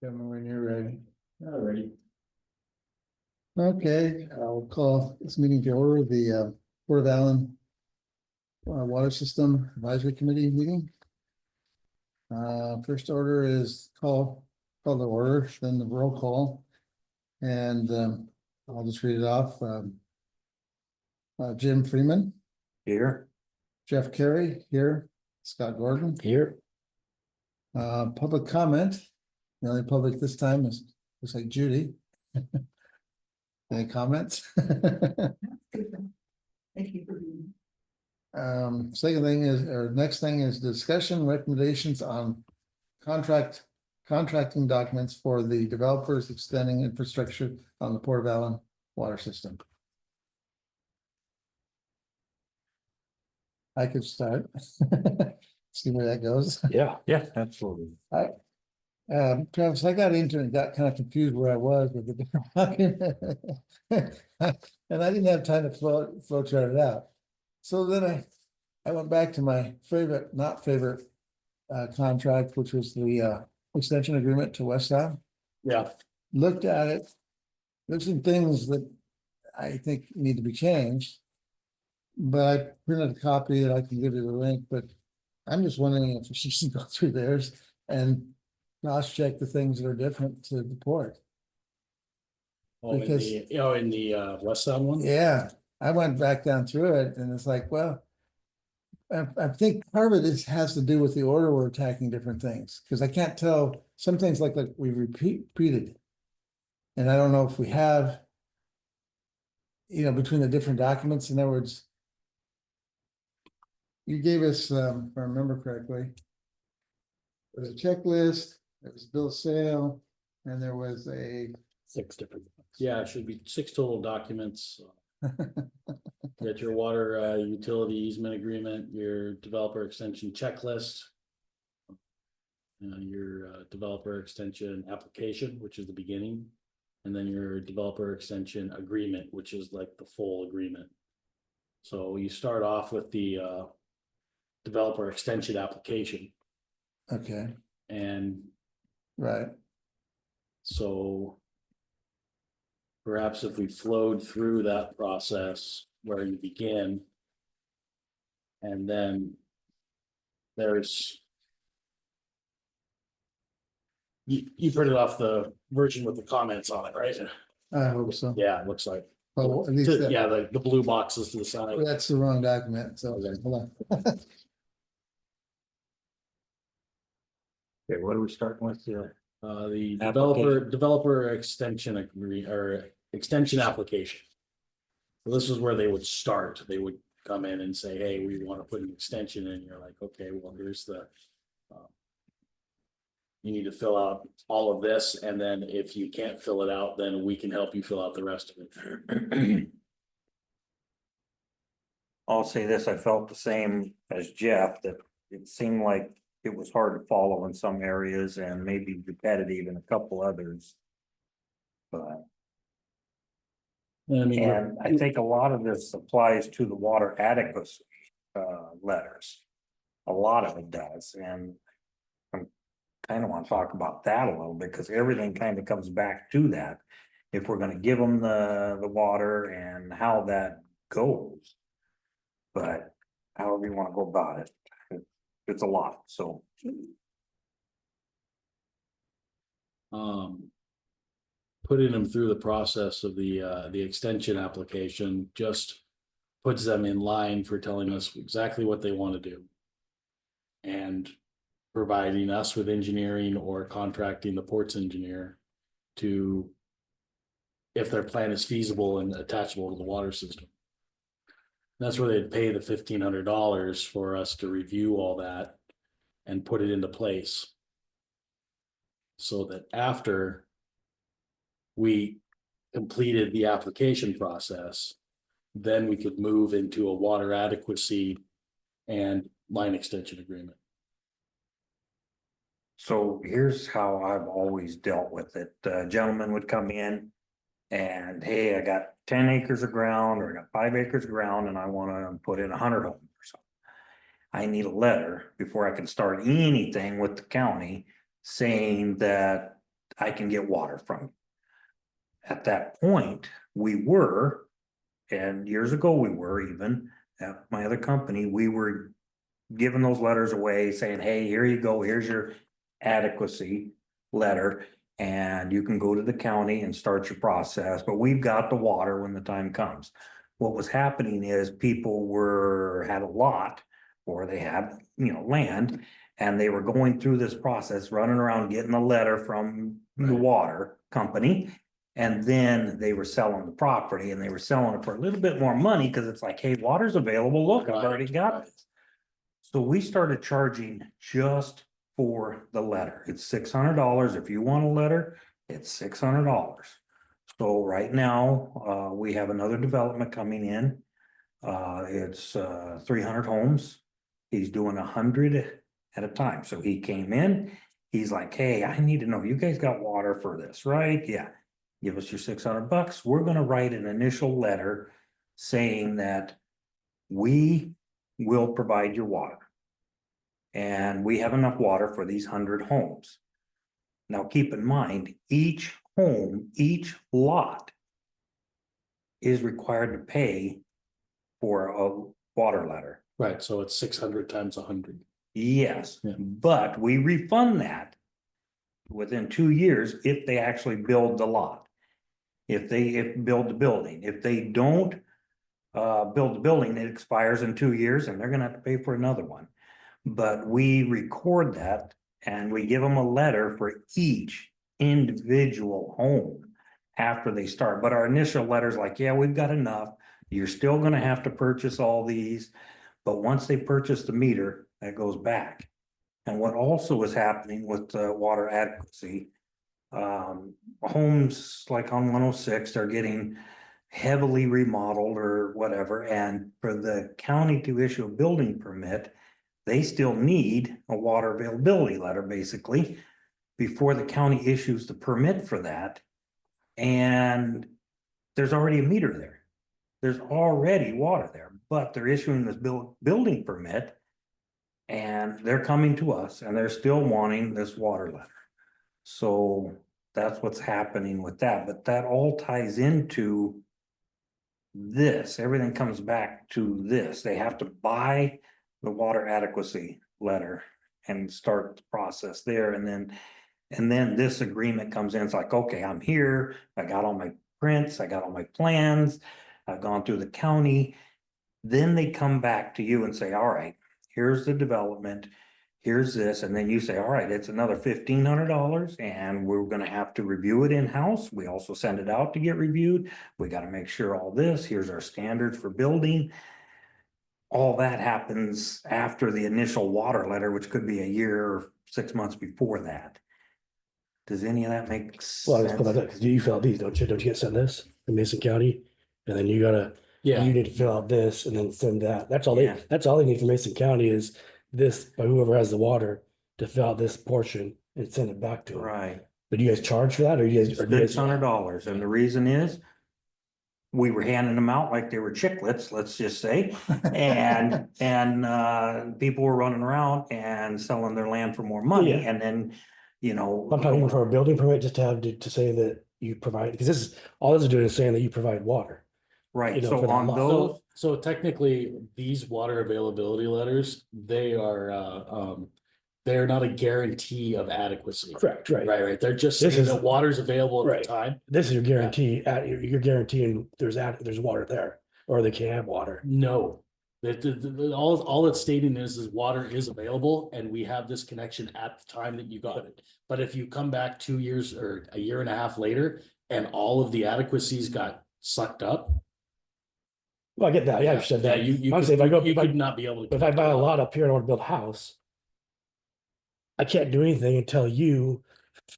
Tell me when you're ready. All righty. Okay, I'll call this meeting to order, the Port of Allyn Water System Advisory Committee meeting. First order is call the order, then the roll call. And I'll just read it off. Jim Freeman. Here. Jeff Carey here. Scott Gordon. Here. Public comment. The only public this time is, looks like Judy. Any comments? Thank you for being. Second thing is, or next thing is discussion recommendations on contracting documents for the developers extending infrastructure on the Port of Allyn water system. I could start. See where that goes. Yeah, absolutely. Travis, I got into it and got kind of confused where I was with the different documents. And I didn't have time to flow chart it out. So then I went back to my favorite, not favorite contract, which was the extension agreement to West Isle. Yeah. Looked at it. There's some things that I think need to be changed. But I printed a copy that I can give you the link, but I'm just wondering if we should go through theirs and cross-check the things that are different to the port. Oh, Because- in the West Side one? Yeah, I went back down through it and it's like, well, I think part of it has to do with the order we're attacking different things, because I can't tell, some things like we repeated. And I don't know if we have, between the different documents, in other words, you gave us, if I remember correctly, there was a checklist, there was a bill of sale, and there was a 6 different. Yeah, it should be 6 total documents. You got your water utility easement agreement, your developer extension checklist. Your developer extension application, which is the beginning. And then your developer extension agreement, which is like the full agreement. So you start off with the developer extension application. Okay, And right. so perhaps if we flowed through that process where you begin, and then there's, you printed off the version with the comments on it, right? I hope so. Yeah, it looks like. Well, at least that- Yeah, the blue boxes to the side. That's the wrong document, so hold on. Okay, what are we starting with here? The Application. developer extension extension application. So this is where they would start. They would come in and say, hey, we want to put an extension in. You're like, okay, well, here's the. You need to fill out all of this, and then if you can't fill it out, then we can help you fill out the rest of it. I'll say this, I felt the same as Jeff, that it seemed like it was hard to follow in some areas and maybe repetitive in a couple others. But, and I think a lot of this applies to the water adequacy letters. A lot of it does, and I'm kind of want to talk about that a little bit, because everything kind of comes back to that. If we're going to give them the water and how that goes. But however you want to go about it, it's a lot, so. Putting them through the process of the extension application just puts them in line for telling us exactly what they want to do. And providing us with engineering or contracting the ports engineer to, if their plan is feasible and attachable to the water system. That's where they'd pay the $1,500 for us to review all that and put it into place. So that after we completed the application process, then we could move into a water adequacy and line extension agreement. So here's how I've always dealt with it. Gentlemen would come in and, hey, I got 10 acres of ground, or I got 5 acres of ground, and I want to put in 100 homes or something. I need a letter before I can start anything with the county saying that I can get water from you. At that point, we were, and years ago we were even, at my other company, we were giving those letters away saying, hey, here you go, here's your adequacy letter. And you can go to the county and start your process, but we've got the water when the time comes. What was happening is people had a lot, or they had, land, and they were going through this process, running around getting a letter from the Right. water company. And then they were selling the property, and they were selling it for a little bit more money, because it's like, hey, water's available, look, I've already got Right. this. So we started charging just for the letter. It's $600. If you want a letter, it's $600. So right now, we have another development coming in. It's 300 homes. He's doing 100 at a time. So he came in, he's like, hey, I need to know, you guys got water for this, right? Yeah. Give us your $600. We're gonna write an initial letter saying that we will provide your water. And we have enough water for these 100 homes. Now, keep in mind, each home, each lot is required to pay for a water letter. Right, so it's 600 times 100. Yes, Yeah. but we refund that within 2 years if they actually build the lot. If build the building, if they don't build the building, it expires in 2 years and they're gonna have to pay for another one. But we record that and we give them a letter for each individual home after they start. But our initial letter's like, yeah, we've got enough. You're still gonna have to purchase all these. But once they purchase the meter, that goes back. And what also is happening with water adequacy, homes like on 106, they're getting heavily remodeled or whatever. And for the county to issue a building permit, they still need a water availability letter, basically, before the county issues the permit for that. And there's already a meter there. There's already water there, but they're issuing this building permit. And they're coming to us and they're still wanting this water letter. So that's what's happening with that, but that all ties into this. Everything comes back to this. They have to buy the water adequacy letter and start the process there. And then this agreement comes in. It's like, okay, I'm here. I got all my prints. I got all my plans. I've gone through the county. Then they come back to you and say, all right, here's the development. Here's this. And then you say, all right, it's another $1,500 and we're gonna have to review it in-house. We also send it out to get reviewed. We gotta make sure all this, here's our standards for building. All that happens after the initial water letter, which could be a year or 6 months before that. Does any of that make Well, I just put sense? that, because you fill out these, don't you? Don't you get sent this in Mason County? And then you gotta, Yeah, you need to fill out this and then send that. That's all Yeah. that's all they need from Mason County is this, by whoever has the water, to fill out this portion and send it back to them. Right. But do you guys charge for that, or you guys? Or do you guys $600. And the reason is we were handing them out like they were chiclets, let's just say. And people were running around and selling their land for more money. Yeah. And then, I'm talking even for a building permit, just to have to say that you provide, because all this is doing is saying that you provide water. right, for so that on lot. those, so technically, these water availability letters, they're not a guarantee of adequacy. Correct, right. Right, they're just This saying is- that water's available at right. the time. This is your guarantee, you're guaranteeing there's water there, or they can't have water. No. All it's stating is water is available and we have this connection at the time that you got it. But if you come back 2 years or a year and a half later and all of the adequacies got sucked up. Well, I get that, yeah, I understand Yeah, that. you I'm could, saying you could not be able to. If I buy a lot up here and I want to build a house, I can't do anything until you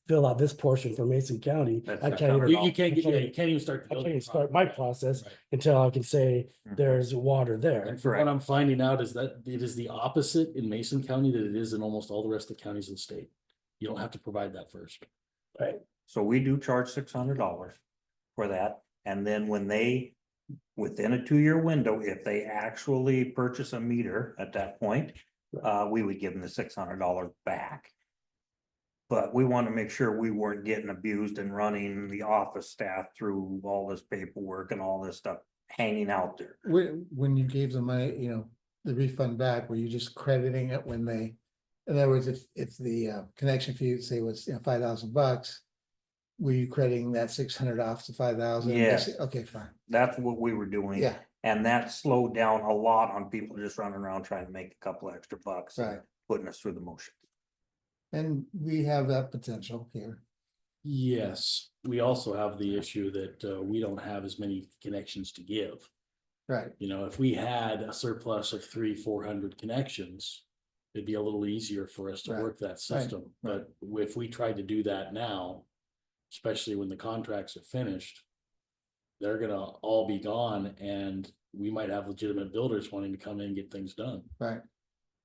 fill out this portion for Mason County. That's I not can't covered. even, You can't get, I can't- you can't even start. the I can't building even start my process Right. until I can say Mhm. there's water there. And from what I'm finding out is that it is the opposite in Mason County that it is in almost all the rest of the counties in the state. You don't have to provide that first. Right. so we do charge $600 for that. And then when they, within a 2-year window, if they actually purchase a meter at that point, we would give them the $600 back. But we want to make sure we weren't getting abused and running the office staff through all this paperwork and all this stuff hanging out there. When you gave them money, the refund back, were you just crediting it when they, in other words, if the connection fee, say was, $5,000. Were you crediting that 600 off to 5,000? Yes. Okay, fine. That's what we were doing. Yeah, And that slowed down a lot on people just running around trying to make a couple extra bucks. and right. Putting us through the motion. And we have that potential here. Yes, we also have the issue that we don't have as many connections to give. Right, If we had a surplus of 300-400 connections, it'd be a little easier for us to Right, work that system. right. But if we tried to do that now, especially when the contracts are finished, they're gonna all be gone, and we might have legitimate builders wanting to come in and get things done, right.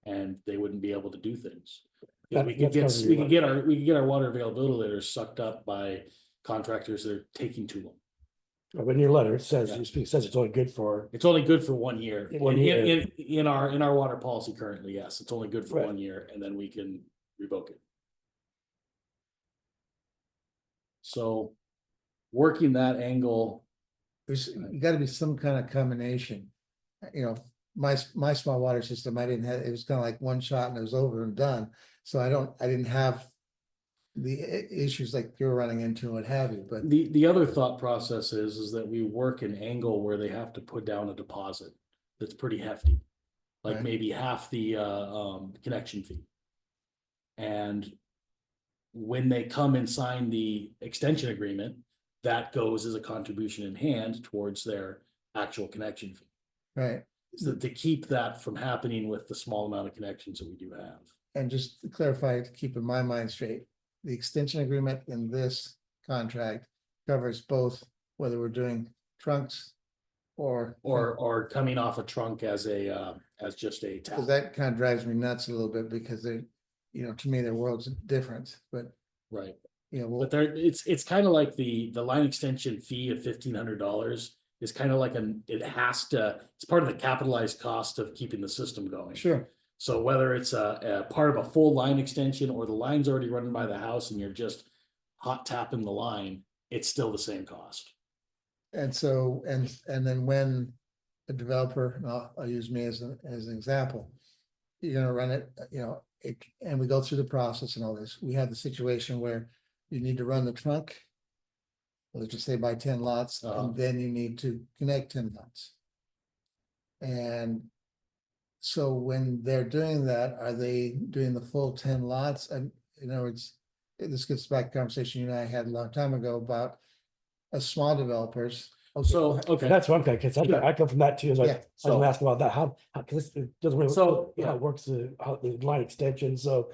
and they wouldn't be able to do things. That- We could that's get, gotta we be could get our water availability letters sucked up by contractors that are taking too long. But in your letter, it says, Yeah. it says it's only good for, It's only good for 1 year. In 1 year. In our water policy currently, yes, it's only good for Right. 1 year, and then we can revoke it. So working that angle, There's gotta be some kind of combination. My small water system, I didn't have, it was kind of like one shot and it was over and done. So I didn't have the issues like you're running into and what have you, but the other thought process is that we work an angle where they have to put down a deposit that's pretty hefty. Like Right. maybe half the connection fee. And when they come and sign the extension agreement, that goes as a contribution in hand towards their actual connection fee. right. So to keep that from happening with the small amount of connections that we do have. And just to clarify, to keep in my mind straight, the extension agreement in this contract covers both, whether we're doing trunks or. Or coming off a trunk as just a tap. Cause that kind of drives me nuts a little bit because they, to me, their world's different, but, Right. well, But there, it's kind of like the line extension fee of $1,500 is kind of like it's part of the capitalized cost of keeping the system going. sure, So whether it's a part of a full line extension or the line's already running by the house and you're just hot tapping the line, it's still the same cost. and so, and then when a developer, and I'll use me as an example. You're gonna run it, and we go through the process and all this, we have the situation where you need to run the trunk. Let's just say by 10 lots, Uh-huh. and then you need to connect 10 lots. And so when they're doing that, are they doing the full 10 lots? And in other words, this gets back to conversation you and I had a long time ago about small developers. So, okay. that's one thing, because Sure. I come from that too, is like, Yeah, I was so- gonna ask about that, how, cause it doesn't really. So, How yeah. it works, how the line extension, so.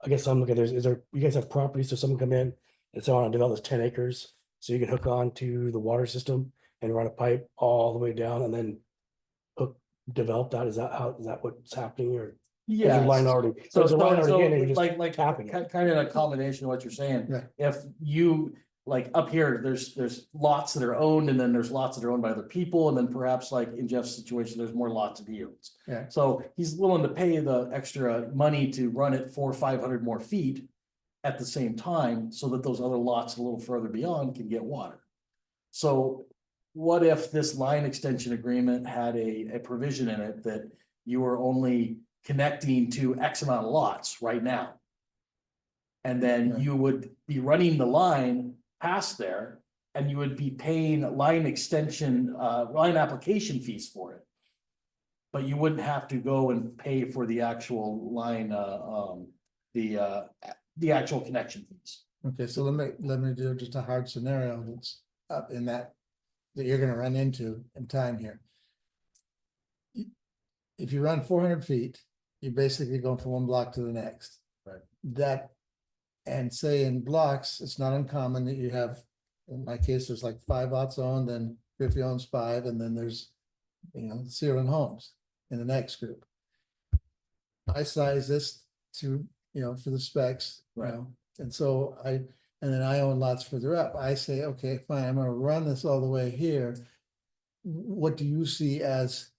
I guess I'm looking, is there, you guys have properties, so someone come in and say, I want to develop this 10 acres, so you can hook on to the water system and run a pipe all the way down and then. Develop that, is that what's happening, or? Is your line already? So, is the line already in and you're just like tapping it? kind of a combination of what you're saying. Right. If you, like up here, there's lots that are owned and then there's lots that are owned by other people. And then perhaps like in Jeff's situation, there's more lots that he owns. Yeah. So he's willing to pay the extra money to run it 400 or 500 more feet at the same time, so that those other lots a little further beyond can get water. So what if this line extension agreement had a provision in it that you were only connecting to X amount of lots right now? And then Right. you would be running the line past there and you would be paying line extension, line application fees for it. But you wouldn't have to go and pay for the actual line, the actual connection fees. Okay, so let me do just a hard scenario that's up in that you're gonna run into in time here. If you run 400 feet, you're basically going from one block to the next. Right. That, and say in blocks, it's not uncommon that you have, in my case, there's like 5 lots owned, then Griffey owns 5, and then there's, Searland Homes in the next group. I size this to, for the specs, Right. and so and then I own lots further up. I say, okay, fine, I'm gonna run this all the way here. What do you see as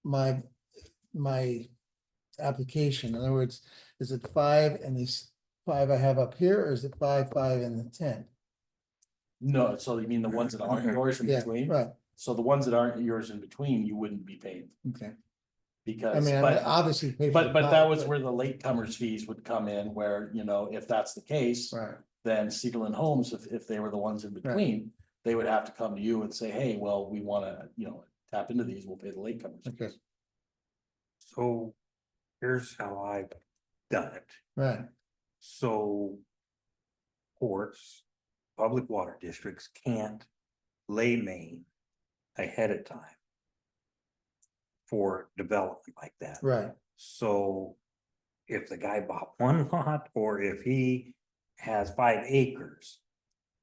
my application? In other words, is it 5 and these 5 I have up here, or is it 5, 5 in the 10? No, so you mean the ones that aren't yours in Yeah, between? right, So the ones that aren't yours in between, you wouldn't be paying okay. I because, mean, but, obviously. pay for the but that pipe, was but- where the latecomers fees would come in, where, you know, if that's the case. Right, Then Cedarland Homes, if they were the ones in between, they would have to come to you and say, hey, well, we wanna, you know, tap into these, we'll pay the latecomers. okay, fees. So here's how I've done it. right, So ports, public water districts can't lay main ahead of time for development like that. right, So if the guy bought one lot, or if he has 5 acres,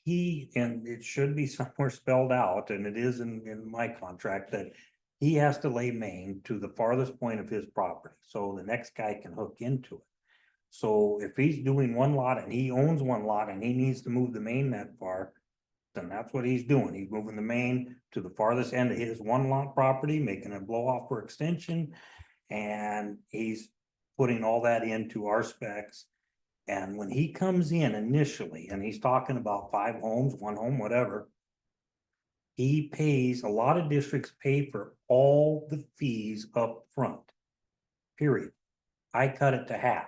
and it should be somewhere spelled out, and it is in my contract, that he has to lay main to the farthest point of his property, so the next guy can hook into it. So if he's doing one lot and he owns one lot and he needs to move the main that far, then that's what he's doing. He's moving the main to the farthest end of his one lot property, making a blow off for extension. And he's putting all that into our specs. And when he comes in initially, and he's talking about 5 homes, 1 home, whatever. He pays, a lot of districts pay for all the fees up front. Period. I cut it to half.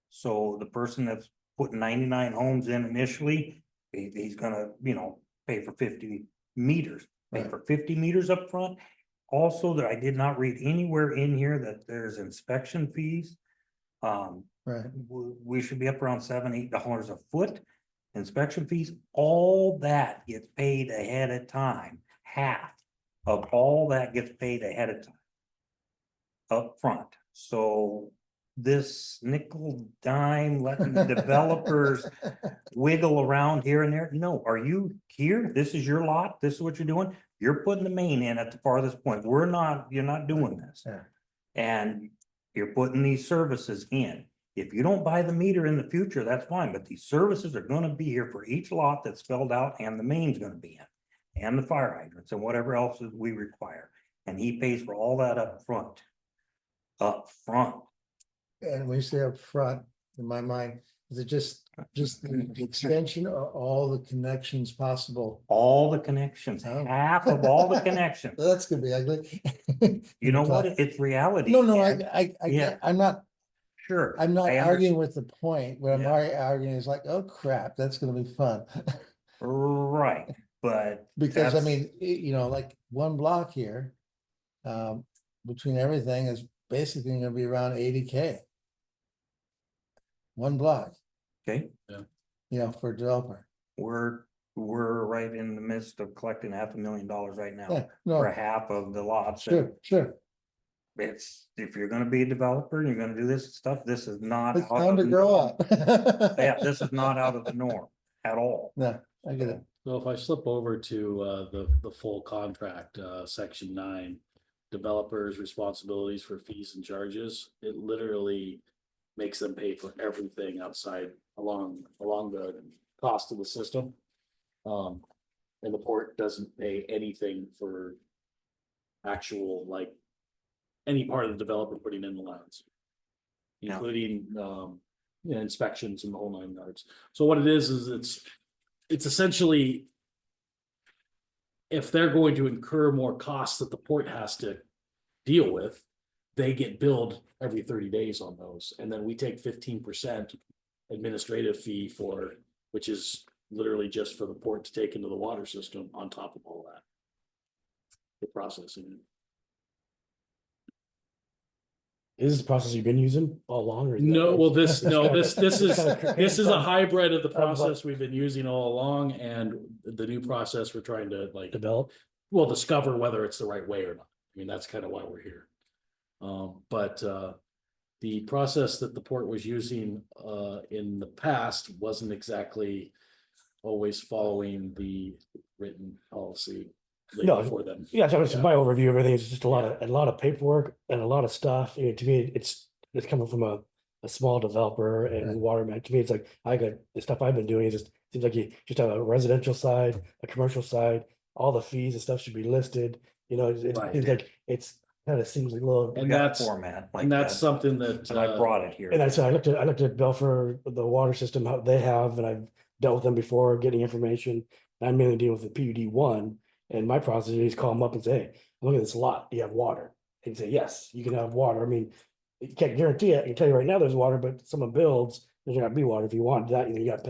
So the person that's putting 99 homes in initially, he's gonna, you know, pay for 50 meters, pay Right. for 50 meters up front. Also, that I did not read anywhere in here that there's inspection fees. right, We should be up around $7, $8 a foot. Inspection fees, all that gets paid ahead of time. Half of all that gets paid ahead of time. Up front. So this nickel dime letting the developers wiggle around here and there. No, are you here? This is your lot. This is what you're doing. You're putting the main in at the farthest point. You're not doing this. Yeah. And you're putting these services in. If you don't buy the meter in the future, that's fine, but these services are gonna be here for each lot that's spelled out, and the main's gonna be in. And the fire hydrants and whatever else that we require. And he pays for all that up front. Up front. And when you say up front, in my mind, is it just the extension or all the connections possible? All the connections, Oh. half of all the connections. That's gonna be ugly. You know what? It's reality. No, no, man. I, I'm not Sure. I'm not I arguing with the point, what I'm Yeah. arguing is like, oh crap, that's gonna be fun. Right, but. Because I that's- mean, you know, like one block here. Between everything is basically gonna be around 80K. One block, Okay, you know, for a developer. we're right in the midst of collecting $500,000 right now. Yeah, For no, half of the lots. and sure, sure. It's, if you're gonna be a developer and you're gonna do this stuff, this is not. It's out time of to the grow norm. up. Yeah, this is not out of the norm at all. No, I get it. So if I slip over to the full contract, section 9, developers' responsibilities for fees and charges, it literally makes them pay for everything outside along the cost of the system. And the port doesn't pay anything for actual, like, any part of the developer putting in the lines. Yeah. Including you know, inspections and the whole 9 yards. So what it is it's essentially, if they're going to incur more costs that the port has to deal with, they get billed every 30 days on those, and then we take 15% administrative fee for, which is literally just for the port to take into the water system on top of all that. The processing. Is this the process you've been using all along? Or is that- No, well, this It's kinda- is it's kinda crazy this is a stuff. hybrid of the Of what- process we've been using all along, and the new process we're trying to like Develop. well, discover whether it's the right way or not. I mean, that's kind of why we're here. But the process that the port was using in the past wasn't exactly always following the written policy No, for them. Yeah, so it's Yeah. my overview. Everything is just a lot of paperwork and a lot of stuff. You know, to me, it's coming from a small developer and Right. waterman. To me, it's like the stuff I've been doing is just seems like you just have a residential side, a commercial side. All the fees and stuff should be listed. You know, it Right. seems like it's kind of seems like a little. We And got a that's- format like And that's that, something that, and I brought it here. And I said, I looked at Belfer, the water system, how they have, and I've dealt with them before, getting information. And I'm mainly dealing with the PUD1, and my process is call them up and say, hey, look at this lot, do you have water? And say, yes, you can have water. I mean, you can't guarantee it. I can tell you right now, there's water, but someone builds, there's gonna be water. If you want that, you gotta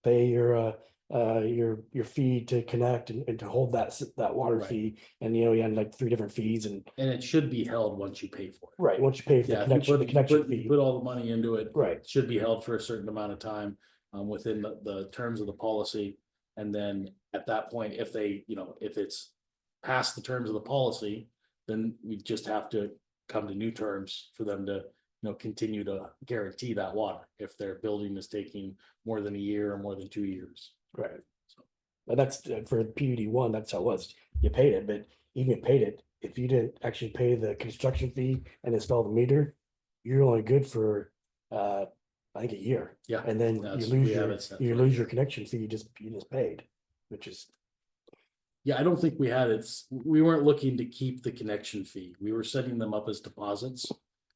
pay your fee to connect and to hold that water Right. fee. And you had like 3 different fees and, and it should be held once you pay for it. right, once you pay for Yeah, the if you connection put fee, all the money into it, right, it should be held for a certain amount of time, within the terms of the policy. And then at that point, if they, if it's past the terms of the policy, then we just have to come to new terms for them to, continue to guarantee that water if their building is taking more than a year or more than 2 years. right. But that's for PUD1, that's how it was. You paid it, but even if you paid it, if you didn't actually pay the construction fee and install the meter, you're only good for I think a year. Yeah, And then you that's- lose we have your it set you for a lose year. your connection fee, you just paid, which is Yeah, I don't think we had it. We weren't looking to keep the connection fee. We were setting them up as deposits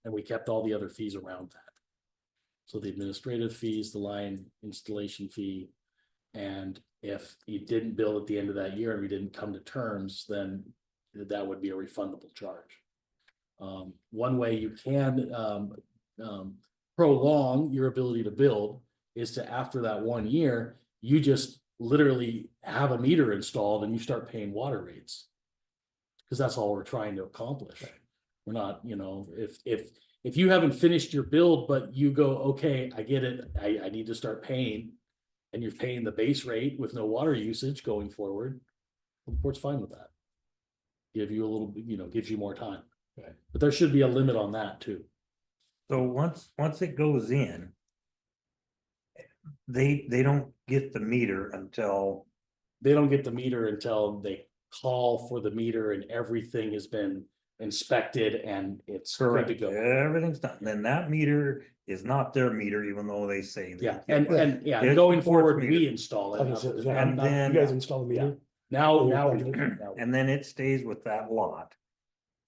and we kept all the other fees around that. So the administrative fees, the line installation fee. And if you didn't bill at the end of that year and we didn't come to terms, then that would be a refundable charge. One way you can prolong your ability to build is to, after that 1 year, you just literally have a meter installed and you start paying water rates. Because that's all we're trying to accomplish. We're not, if you haven't finished your build, but you go, okay, I get it, I need to start paying. And you're paying the base rate with no water usage going forward, the board's fine with that. Give you a little, gives you more time. Right. But there should be a limit on that too. So once it goes in. They don't get the meter until, They don't get the meter until they call for the meter and everything has been inspected and it's good to go. everything's done, then that meter is not their meter, even though they say. they Yeah, get it. and It's going the forward, port's we meter. install it. okay, not so the- now- and now then- you guys install the meter. Now, And then it stays with that lot.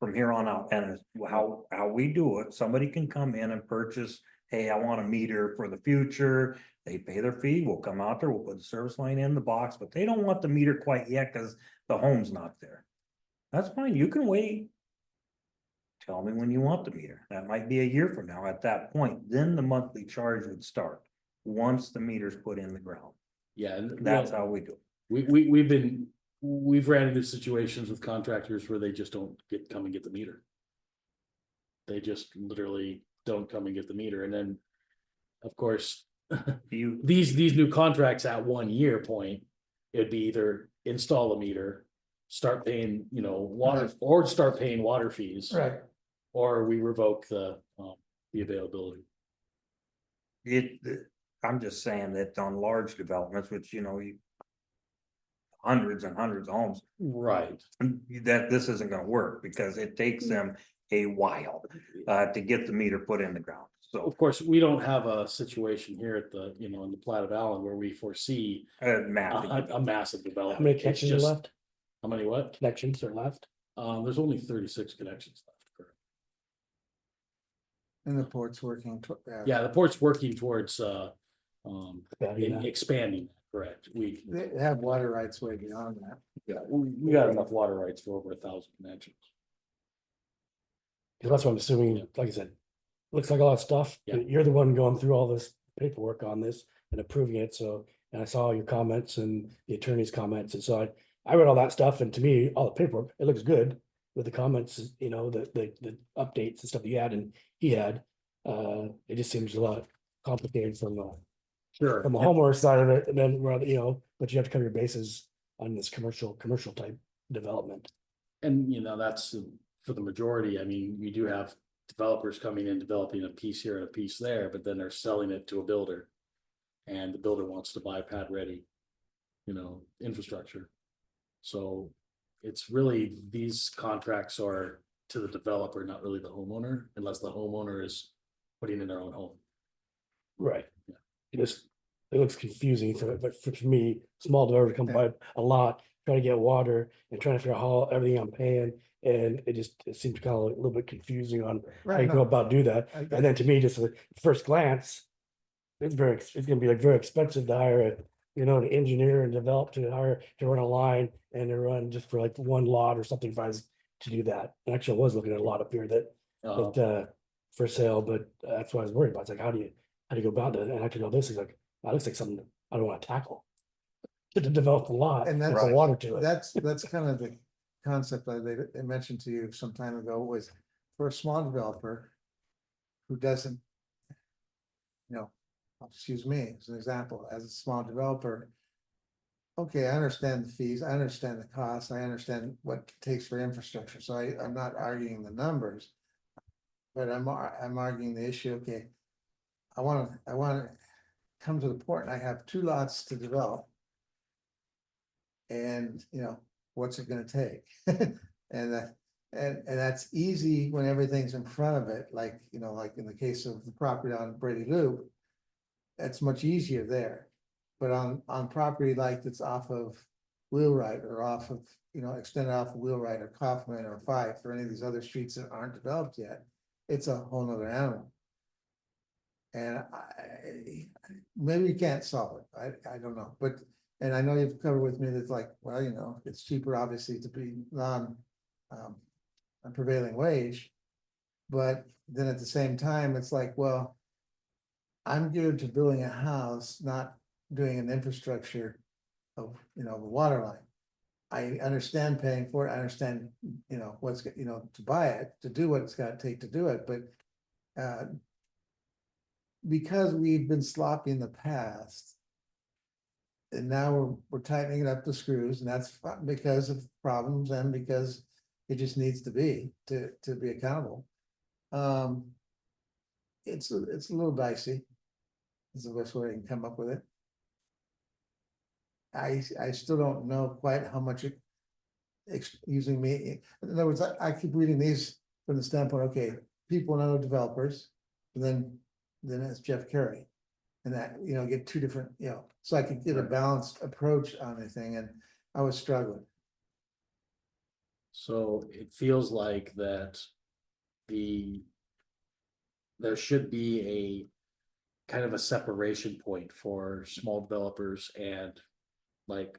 From here on out, and it's how we do it, somebody can come in and purchase, hey, I want a meter for the future. They pay their fee, we'll come out there, we'll put the service line in the box, but they don't want the meter quite yet, cause the home's not there. That's fine, you can wait. Tell me when you want the meter, that might be a year from now, at that point, then the monthly charge would start. Once the meter's put in the ground, yeah, and that's how we do it. we've ran into situations with contractors where they just don't come and get the meter. They just literally don't come and get the meter. And then, of course, You, these new contracts at 1 year point, it'd be either install a meter, start paying, water, or start paying water fees. Right. Or we revoke the availability. I'm just saying that on large developments, which, hundreds and hundreds of homes, Right. that this isn't gonna work, because it takes them a while to get the meter put in the ground, so. Of course, we don't have a situation here at the, in the Plat of Allyn where we foresee Massive. a massive How development. many It's connections are just- left? How many what? Connections are left? There's only 36 connections left. Correct. And the port's working. Yeah, the port's working towards Expanding that. expanding, correct. They have water rights way beyond that. We got enough water rights for over 1,000 connections. Cause that's what I'm assuming, Yeah. like I said, looks like a lot of stuff. Yeah. You're the one going through all this paperwork on this and approving it, so, and I saw your comments and the attorney's comments, and so I read all that stuff, and to me, all the paperwork, it looks good with the comments, the updates and stuff you had and he had. It just seems a lot complicated from a Sure. homeowner side of it, and then, but you have to cover your bases on this commercial type development. And that's for the majority. I mean, we do have developers coming in, developing a piece here and a piece there, but then they're selling it to a builder. And the builder wants to buy pad ready, infrastructure. So it's really, these contracts are to the developer, not really the homeowner, unless the homeowner is putting in their own home. Right. Yeah. Just it looks confusing but for me, small developer come by a lot, trying to get water and trying to figure out how everything I'm paying. And it seems kind of a little bit confusing on how Right, you go no, about do that. I get And then to me, just at first glance, it's gonna be like very expensive to hire an engineer and develop to run a line and to run just for like one lot or something to do that. And actually, I was looking at a lot up here that for sale, but that's what I was worried about. It's like, how do you go about that? And I could know this is like, that looks like something I don't want to tackle. To develop a lot And and that's- put water to it. that's kind of the concept they mentioned to you some time ago was for a small developer who doesn't, I'll just use me as an example, as a small developer. Okay, I understand the fees, I understand the costs, I understand what it takes for infrastructure, so I'm not arguing the numbers. But I'm arguing the issue, okay. I wanna come to the point, I have 2 lots to develop. And, what's it gonna take? And that's easy when everything's in front of it, like in the case of the property on Brady Loop. That's much easier there. But on property like that's off of Wheelwright or off of, extended off of Wheelwright or Kaufman or Fife or any of these other streets that aren't developed yet, it's a whole nother animal. And maybe you can't solve it, I don't know, but, and I know you've covered with me that's like, well, it's cheaper obviously to be a prevailing wage. But then at the same time, it's like, well, I'm geared to building a house, not doing an infrastructure of, the water line. I understand paying for it, I understand, what's, to buy it, to do what it's gotta take to do it, but because we've been sloppy in the past. And now we're tightening up the screws, and that's because of problems and because it just needs to be accountable. It's a little dicey. Is the best way I can come up with it. I still don't know quite how much using me. In other words, I keep reading these from the standpoint, okay, people know developers, and then it's Jeff Carey. And that, get 2 different, so I could get a balanced approach on anything, and I was struggling. So it feels like that there should be a kind of a separation point for small developers and like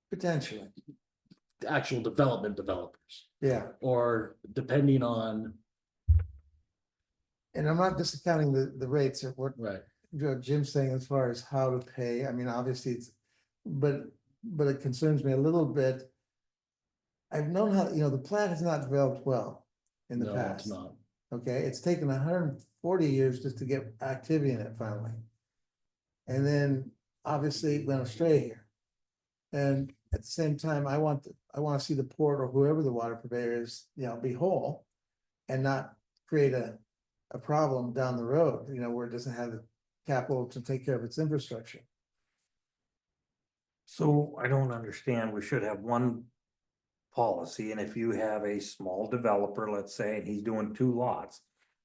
Potentially, actual developers, yeah, or depending on, and I'm not discounting the rates or what right, Jim's saying as far as how to pay, I mean, obviously but it concerns me a little bit. I've known how, the plat has not developed well in the no, it's past. not. Okay, it's taken 140 years just to get activity in it finally. And then obviously it went astray here. And at the same time, I want to see the port or whoever the water purveyor is, be whole. And not create a problem down the road, where it doesn't have the capital to take care of its infrastructure. So I don't understand, we should have one policy, and if you have a small developer, let's say, and he's doing 2 lots.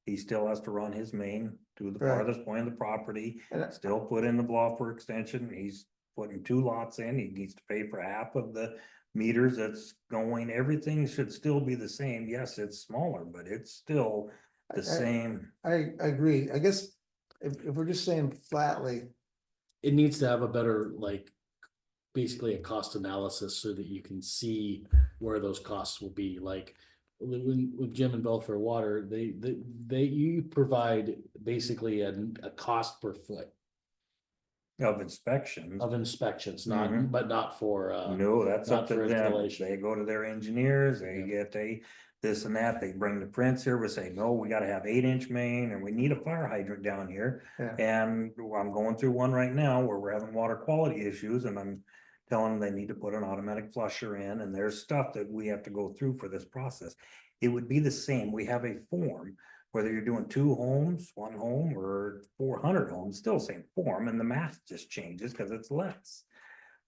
He still has to run his main to the Right. farthest point of the property, And still put in the bluffer extension, he's putting 2 lots in, he needs to pay for half of the meters that's going, everything should still be the same, yes, it's smaller, but it's still the same. I agree, I guess if we're just saying flatly, It needs to have a better, like, basically a cost analysis so that you can see where those costs will be. Like with Jim and Bell for water, you provide basically a cost per foot Of inspections. of inspections, Mhm. but not for No, that's not up to for them. installation. They go to their engineers, they Yeah. get this and that, they bring the prints here, we say, no, we gotta have 8-inch main and we need a fire hydrant down here. Yeah. And I'm going through one right now where we're having water quality issues and I'm telling them they need to put an automatic flusher in, and there's stuff that we have to go through for this process. It would be the same, we have a form, whether you're doing 2 homes, 1 home, or 400 homes, still same form, and the math just changes because it's less.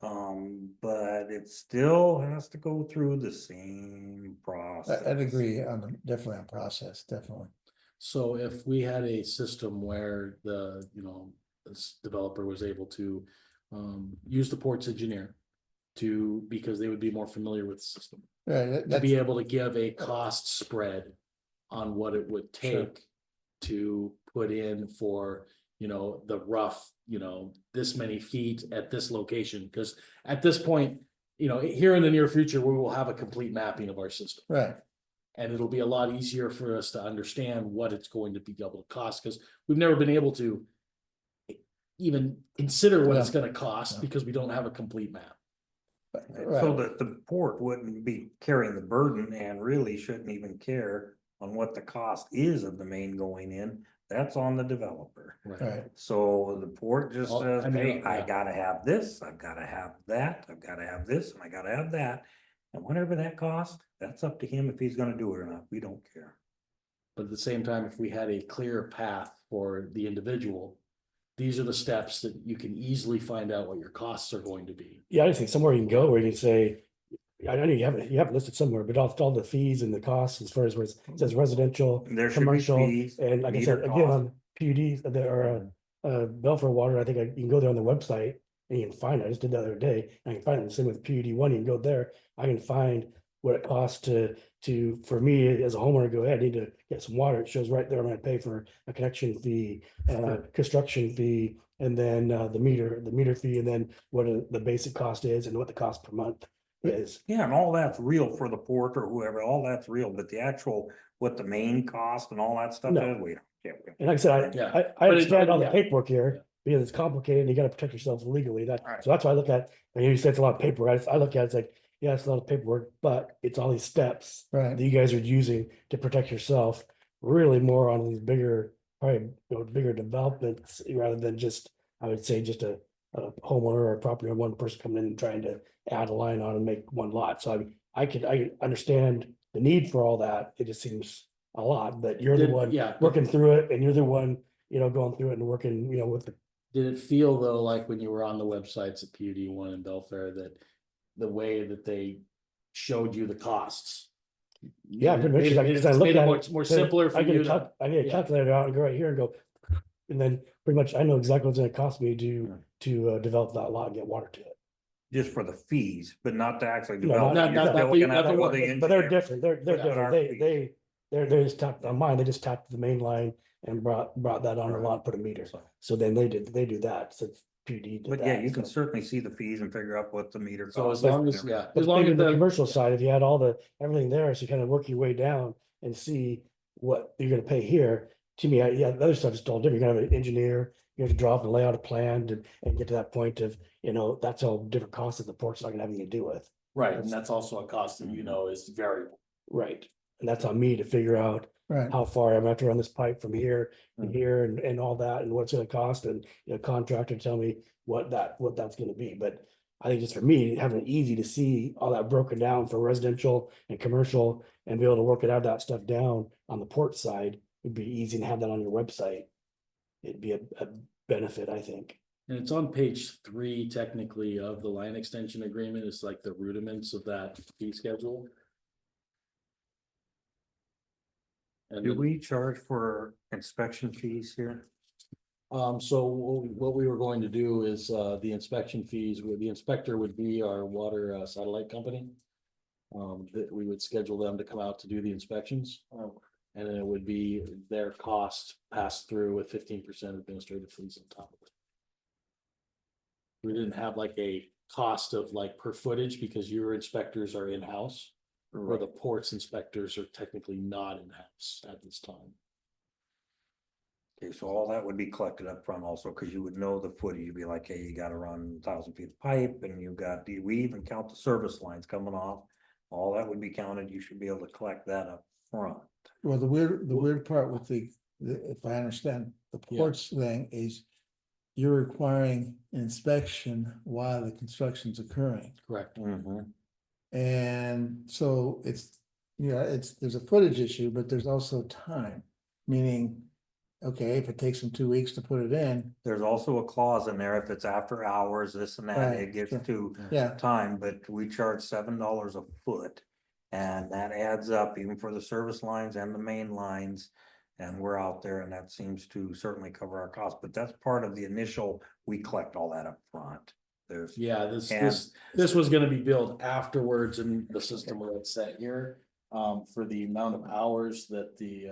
But it still has to go through the same process. I'd agree definitely on process, definitely. So if we had a system where this developer was able to use the ports engineer because they would be more familiar with the system, Right, to that's, be able to give a cost spread on what it would Sure. take to put in for, the rough, this many feet at this location. Because at this point, here in the near future, we will have a complete mapping of our system. right, And it'll be a lot easier for us to understand what it's going to be able to cost, because we've never been able to even consider what it's Yeah. gonna cost, Yeah. because we don't have a complete map. So right, that the port wouldn't be carrying the burden and really shouldn't even care on what the cost is of the main going in. That's on the developer. right, So the port just Well, says, I mean, hey, I yeah. gotta have this, I've gotta have that, I've gotta have this, and I gotta have that. And whatever that costs, that's up to him if he's gonna do it or not. We don't care. But at the same time, if we had a clear path for the individual, these are the steps that you can easily find out what your costs are going to be. Yeah, I just think somewhere you can go where you can say, I know you have it listed somewhere, but all the fees and the costs as far as where it says residential, There should be commercial, fees, and like I meter said, again, cost. on PUDs, there are, Belfair Water, I think you can go there on the website and you can find it. I just did the other day. I can find it. The same with PUD one, you can go there. I can find what it costs for me as a homeowner, go ahead, I need to get some water. It shows right there, I'm gonna pay for a connection fee, construction fee, and then, the meter fee, and then what the basic cost is and what the cost per month is. Yeah, and all that's real for the port or whoever, all that's real, but the actual, what the main cost and all that stuff No. is, we don't. And like I said, Yeah. I But it- understand all the yeah. paperwork Yeah. here, because it's complicated and you gotta protect yourself legally, Right. so that's why I look at, and you said it's a lot of paperwork, I look at it, it's like, yeah, it's a lot of paperwork, but it's all these steps right. that you guys are using to protect yourself, really more on these bigger, probably, bigger developments, rather than just, I would say, just a homeowner or a property or one person coming in and trying to add a line on and make one lot, so I understand the need for all that, it just seems a lot, but you're the one Yeah. working through it, and you're the one, going through it and working, with the. Did it feel though, like when you were on the websites at PUD one and Belfair, that the way that they showed you the costs? Yeah, pretty much, Made it- because I it's look made it at more, it. more simpler for I get you a to. I get a yeah. calculator out and go right here and go, and then pretty much I know exactly what's gonna cost me to develop that lot and get water to it. Just for the fees, but not to actually No, develop. not- it. not You're still the- looking not at the that work, with the But they're engineer. different, they're But different, our fees. they just tapped on mine, they just tapped the main line and brought that on the Right. lot, put a meter, so then they do that, so PUD did But yeah, that, you can so. certainly see the fees and figure out what the meter So as costs. long as, yeah, But as long maybe as the the. commercial side, if you had all everything there, so you kind of work your way down and see what you're gonna pay here. To me, yeah, the other stuff is all different. You're gonna have an engineer, you have to draw up and lay out a plan and get to that point of, that's all different costs that the port's not gonna have anything to do with. Right, and that's also a cost that is variable. Right. And that's on me to figure out Right, how far I'm gonna have to run this pipe from here to Mhm. here and all that, and what's it gonna cost, and contractor tell me what that's gonna be, but. I think just for me, having it easy to see all that broken down for residential and commercial and be able to work it out, that stuff down on the port side would be easy to have that on your website. It'd be a benefit, I think. And it's on page 3 technically of the line extension agreement. It's like the rudiments of that fee schedule. And Do then- we charge for inspection fees here? So what we were going to do is, the inspection fees, the inspector would be our water satellite company. That we would schedule them to come out to do the inspections. And then it would be their cost passed through with 15% administrative fees on top of it. We didn't have like a cost of like per footage because your inspectors are in-house. Or the ports inspectors are technically not in-house at this time. Okay, so all that would be collected up front also, because you would know the footage, you'd be like, hey, you gotta run 1,000 feet of pipe, and you got, we even count the service lines coming off. All that would be counted, you should be able to collect that up front. well, the weird part with if I understand, the Yeah. ports thing is. You're requiring inspection while the construction's occurring, Correct. and so there's a footage issue, but there's also time. Meaning, okay, if it takes them 2 weeks to put it in, There's also a clause in there, if it's after hours, this and that, Right, it gets sure. to yeah, time, but we charge $7 a foot. And that adds up even for the service lines and the main lines. And we're out there and that seems to certainly cover our costs, but that's part of the initial, we collect all that up front. There's, Yeah, this, And- this was gonna be billed afterwards in the system where it's set here. For the amount of hours that the,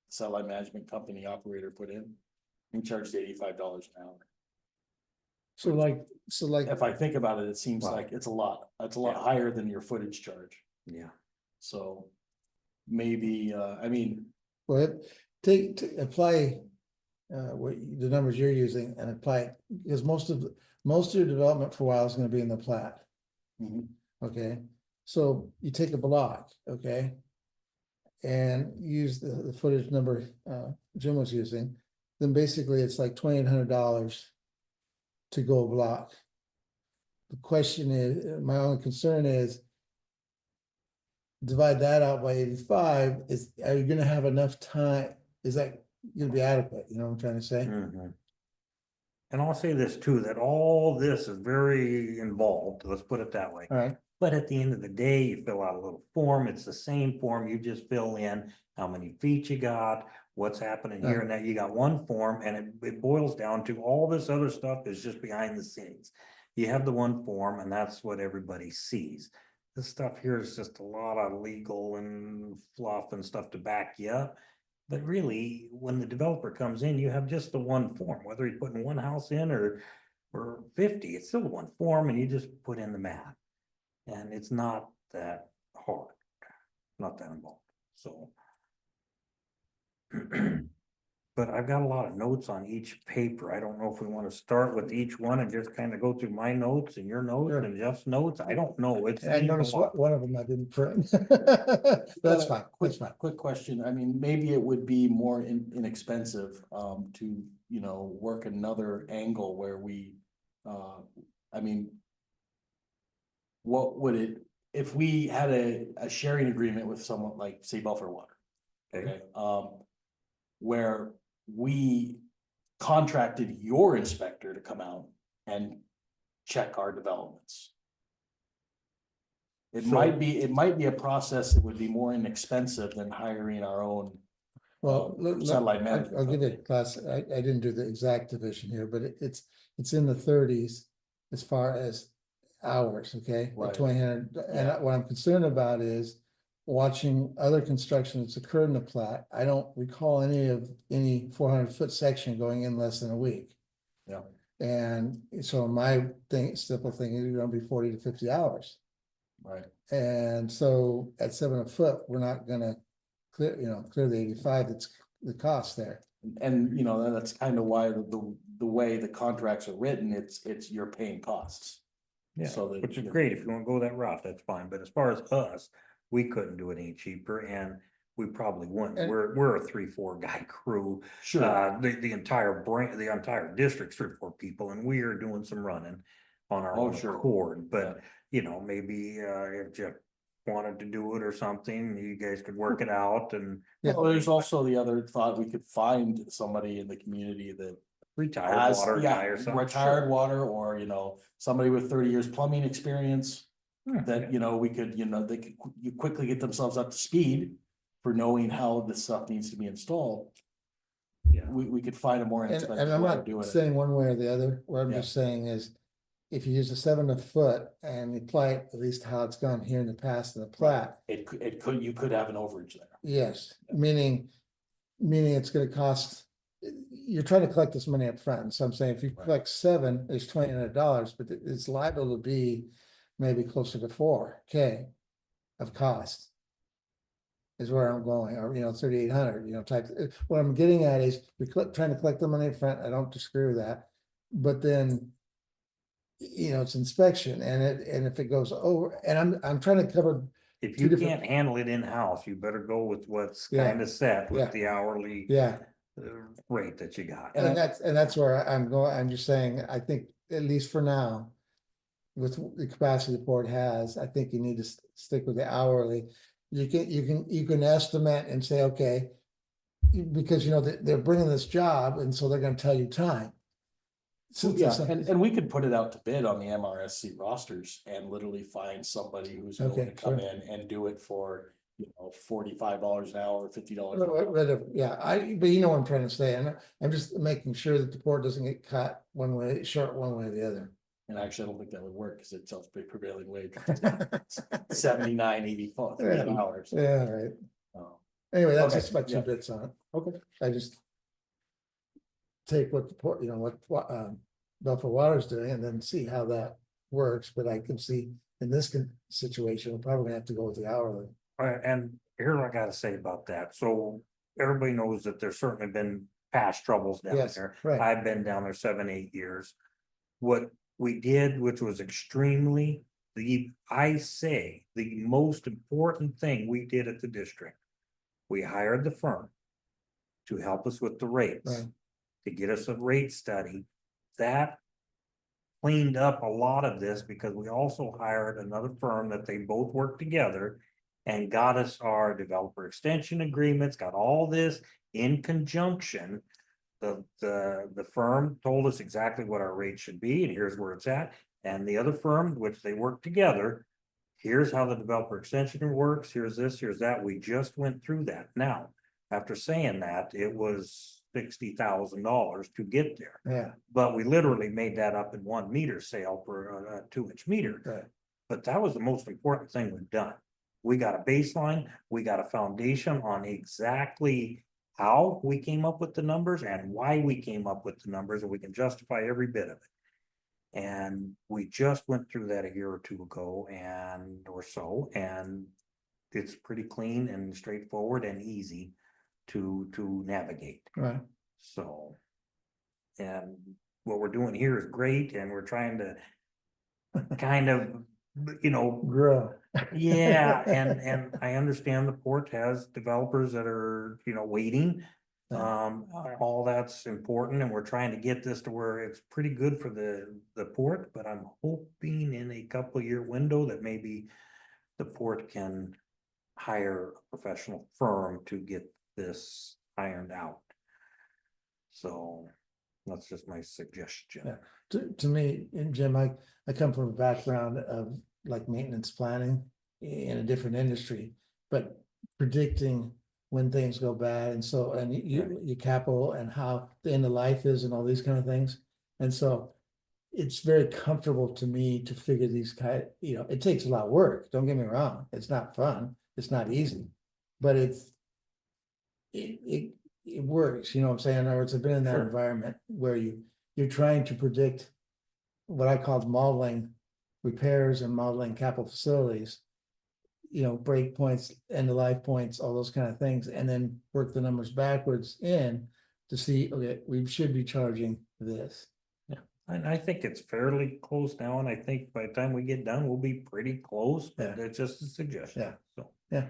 satellite management company operator put in. We charged $85 an hour. So like, If I think about it, it seems Wow. like it's a lot Yeah. higher than your footage charge. yeah, So maybe, I mean, well, apply. The numbers you're using and apply it, because most of your development for a while is gonna be in the plat. mhm, Okay, so you take a block, okay? And use the footage number Jim was using, then basically it's like $2,800 to go a block. The question is, my only concern is divide that out by 85, are you gonna have enough time? Is that gonna be adequate? You know what I'm trying to say? mhm. And I'll say this too, that all this is very involved, let's put it that way. All right, But at the end of the day, you fill out a little form, it's the same form, you just fill in how many feet you got, what's happening here and that, you got one form, and it boils down to all this other stuff is just behind the scenes. You have the one form and that's what everybody sees. This stuff here is just a lot of legal and fluff and stuff to back you up. But really, when the developer comes in, you have just the one form, whether he's putting one house in or 50, it's still one form and you just put in the math. And it's not that hard, not that involved, so. But I've got a lot of notes on each paper. I don't know if we want to start with each one and just kind of go through my notes and your notes Sure. and Jeff's notes. I don't know. It's. I noticed one of them I didn't print. That's fine, that's fine. quick question. I mean, maybe it would be more inexpensive, to, you know, work another angle where we, I mean. What would it, if we had a sharing agreement with someone like, say, Belfair Water? Okay. Where we contracted your inspector to come out and check our developments. It So- might be a process that would be more inexpensive than hiring our own. Well, Satellite management I'll give you a company. class, I didn't do the exact division here, but it's in the 30s as far as hours, okay? Right. 2,000, Yeah. and what I'm concerned about is watching other construction that's occurred in the plat. I don't recall any 400-foot section going in less than a week. Yeah. And so my simple thing is gonna be 40 to 50 hours. Right. And so at 7 a foot, we're not gonna clear the 85, that's the cost there. And, you know, that's kind of why the way the contracts are written, it's you're paying costs. Yeah, So that, which is you know, great. If you want to go that route, that's fine. But as far as us, we couldn't do it any cheaper and we probably wouldn't. And- We're a 3-4 guy crew. Sure, The entire the entire district's 3-4 people and we are doing some running on our Oh, own sure. accord. But, you know, maybe if Jeff wanted to do it or something, you guys could work it out and well, there's also the other thought, we could find somebody in the community that retired has, water guy or something. retired Sure. water, or, you know, somebody with 30 years plumbing experience. Yeah. That, you know, we could, you know, they could you quickly get themselves up to speed for knowing how this stuff needs to be installed. Yeah. We could find a more And inexpensive I'm way of not doing it. saying one way or the other, what I'm Yeah. just saying is, if you use a 7 a foot and you apply it at least how it's gone here in the past in the plat, You could have an overage there. yes, meaning it's gonna cost, you're trying to collect this money up front. So I'm saying if you Right. collect 7, it's $2,800, but it's liable to be maybe closer to 4K of cost. Is where I'm going, or, 3,800, type, what I'm getting at is, trying to collect the money up front, I don't disagree with that. But then, it's inspection, and if it goes over, and I'm trying to cover, If Two you different- can't handle it in-house, you better go with what's Yeah. kind of set Yeah. with the hourly yeah. rate that you got. And that's where I'm going, I'm just saying, I think, at least for now. With the capacity the board has, I think you need to stick with the hourly. You can estimate and say, okay. Because they're bringing this job, and so they're gonna tell you time. So Yeah, and we could put it out to bid on the MRSC rosters and literally find somebody who's willing Okay, to come sure. in and do it for, $45 an hour, $50. Whatever, yeah, but you know what I'm trying to say, and I'm just making sure that the port doesn't get cut one way, short one way or the other. And actually, I don't think that would work because it's self prevailing wage. 79.84 Yeah. hours. Yeah, right. Oh, Anyway, that's Okay, just my yeah. 2 bits on it. Okay. I just take what the port, what Belfour Water's doing and then see how that works, but I can see in this situation, we're probably gonna have to go with the hourly. And here's what I gotta say about that. So everybody knows that there's certainly been past troubles down Yes, there. right. I've been down there 7, 8 years. What we did, which was extremely, I say, the most important thing we did at the district. We hired the firm to help us with the rates, Right. to get us a rate study. That cleaned up a lot of this because we also hired another firm that they both worked together and got us our developer extension agreements, got all this in conjunction. The firm told us exactly what our rate should be, and here's where it's at. And the other firm, which they worked together, here's how the developer extension works, here's this, here's that. We just went through that. Now, after saying that, it was $60,000 to get there. Yeah, But we literally made that up in 1 meter sale for a 2-inch meter. right. But that was the most important thing we've done. We got a baseline, we got a foundation on exactly how we came up with the numbers and why we came up with the numbers, and we can justify every bit of it. And we just went through that a year or two ago or so, and it's pretty clean and straightforward and easy to navigate. Right. So. And what we're doing here is great, and we're trying to kind of, Grow. yeah, and I understand the port has developers that are, waiting. All that's important, and we're trying to get this to where it's pretty good for the port, but I'm hoping in a couple year window that maybe the port can hire a professional firm to get this ironed out. So that's just my suggestion. Yeah. To me, and Jim, I come from a background of like maintenance planning in a different industry, but predicting when things go bad and you capital and how the end of life is and all these kind of things. And so it's very comfortable to me to figure these it takes a lot of work. Don't get me wrong. It's not fun. It's not easy, but it works, you know what I'm saying? In other words, I've been in that Sure. environment where you're trying to predict what I called modeling repairs and modeling capital facilities, break points, end of life points, all those kind of things, and then work the numbers backwards in to see, okay, we should be charging this. And I think it's fairly close now, and I think by the time we get done, we'll be pretty close, but Yeah. it's just a suggestion. Yeah. So. Yeah.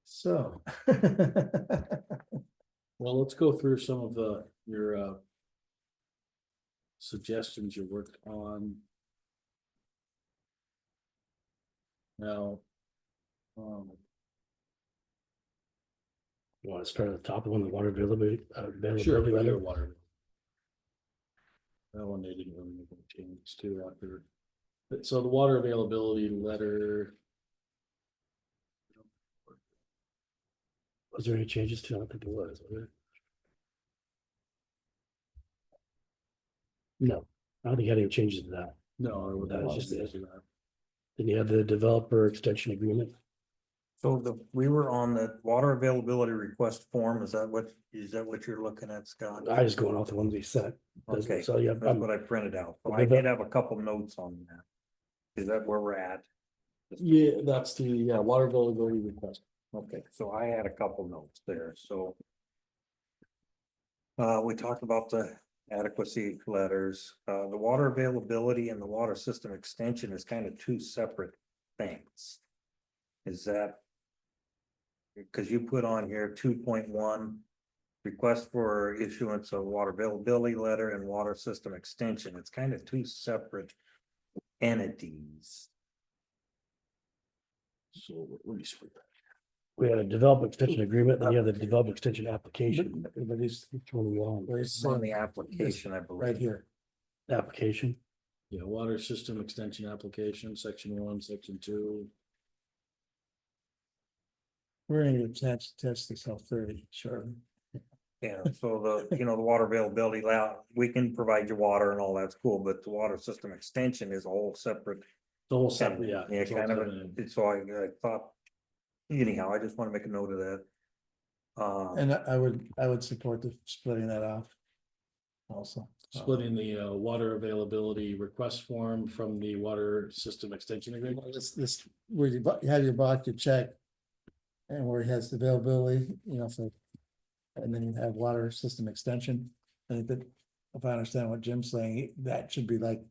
So. Well, let's go through some of your suggestions you worked on. Now, You want to start at the top of one, the water availability, sure, availability regular letter? water. That one they didn't really make any changes to after. So the water availability letter. Was there any changes to it? I don't think there was. there? No, I don't think you had any changes to that. No, That was just it. Then you have the developer extension agreement. So we were on the water availability request form. Is that what you're looking at, Scott? I was going off the ones we sent. Okay, So yeah, that's what I printed out. So I did have a couple notes on that. Is that where we're at? Yeah, that's the water availability request. Okay, so I had a couple notes there, so. We talked about the adequacy letters, the water availability and the water system extension is kind of two separate things. Is that? Because you put on here 2.1, request for issuance of water availability letter and water system extension, it's kind of two separate entities. So let me sort that. we had a development extension agreement, then you have the development extension application. But it's Which one are we on? where's On the application, I believe. right here. Application. Yeah, water system extension application, section 1, section 2. We're gonna get a chance to test this out 30, sure. Yeah, so the water availability, we can provide you water and all that's cool, but the water system extension is a whole separate. The whole separate, yeah. Yeah, it's all kind of, separate. so I thought, anyhow, I just wanna make a note of that. And I would support the splitting that off. Also. Splitting the water availability request form from the water system extension agreement. This, where you have your box, you check. And where it has the availability, so. And then you have water system extension. I think that, if I understand what Jim's saying, that should be like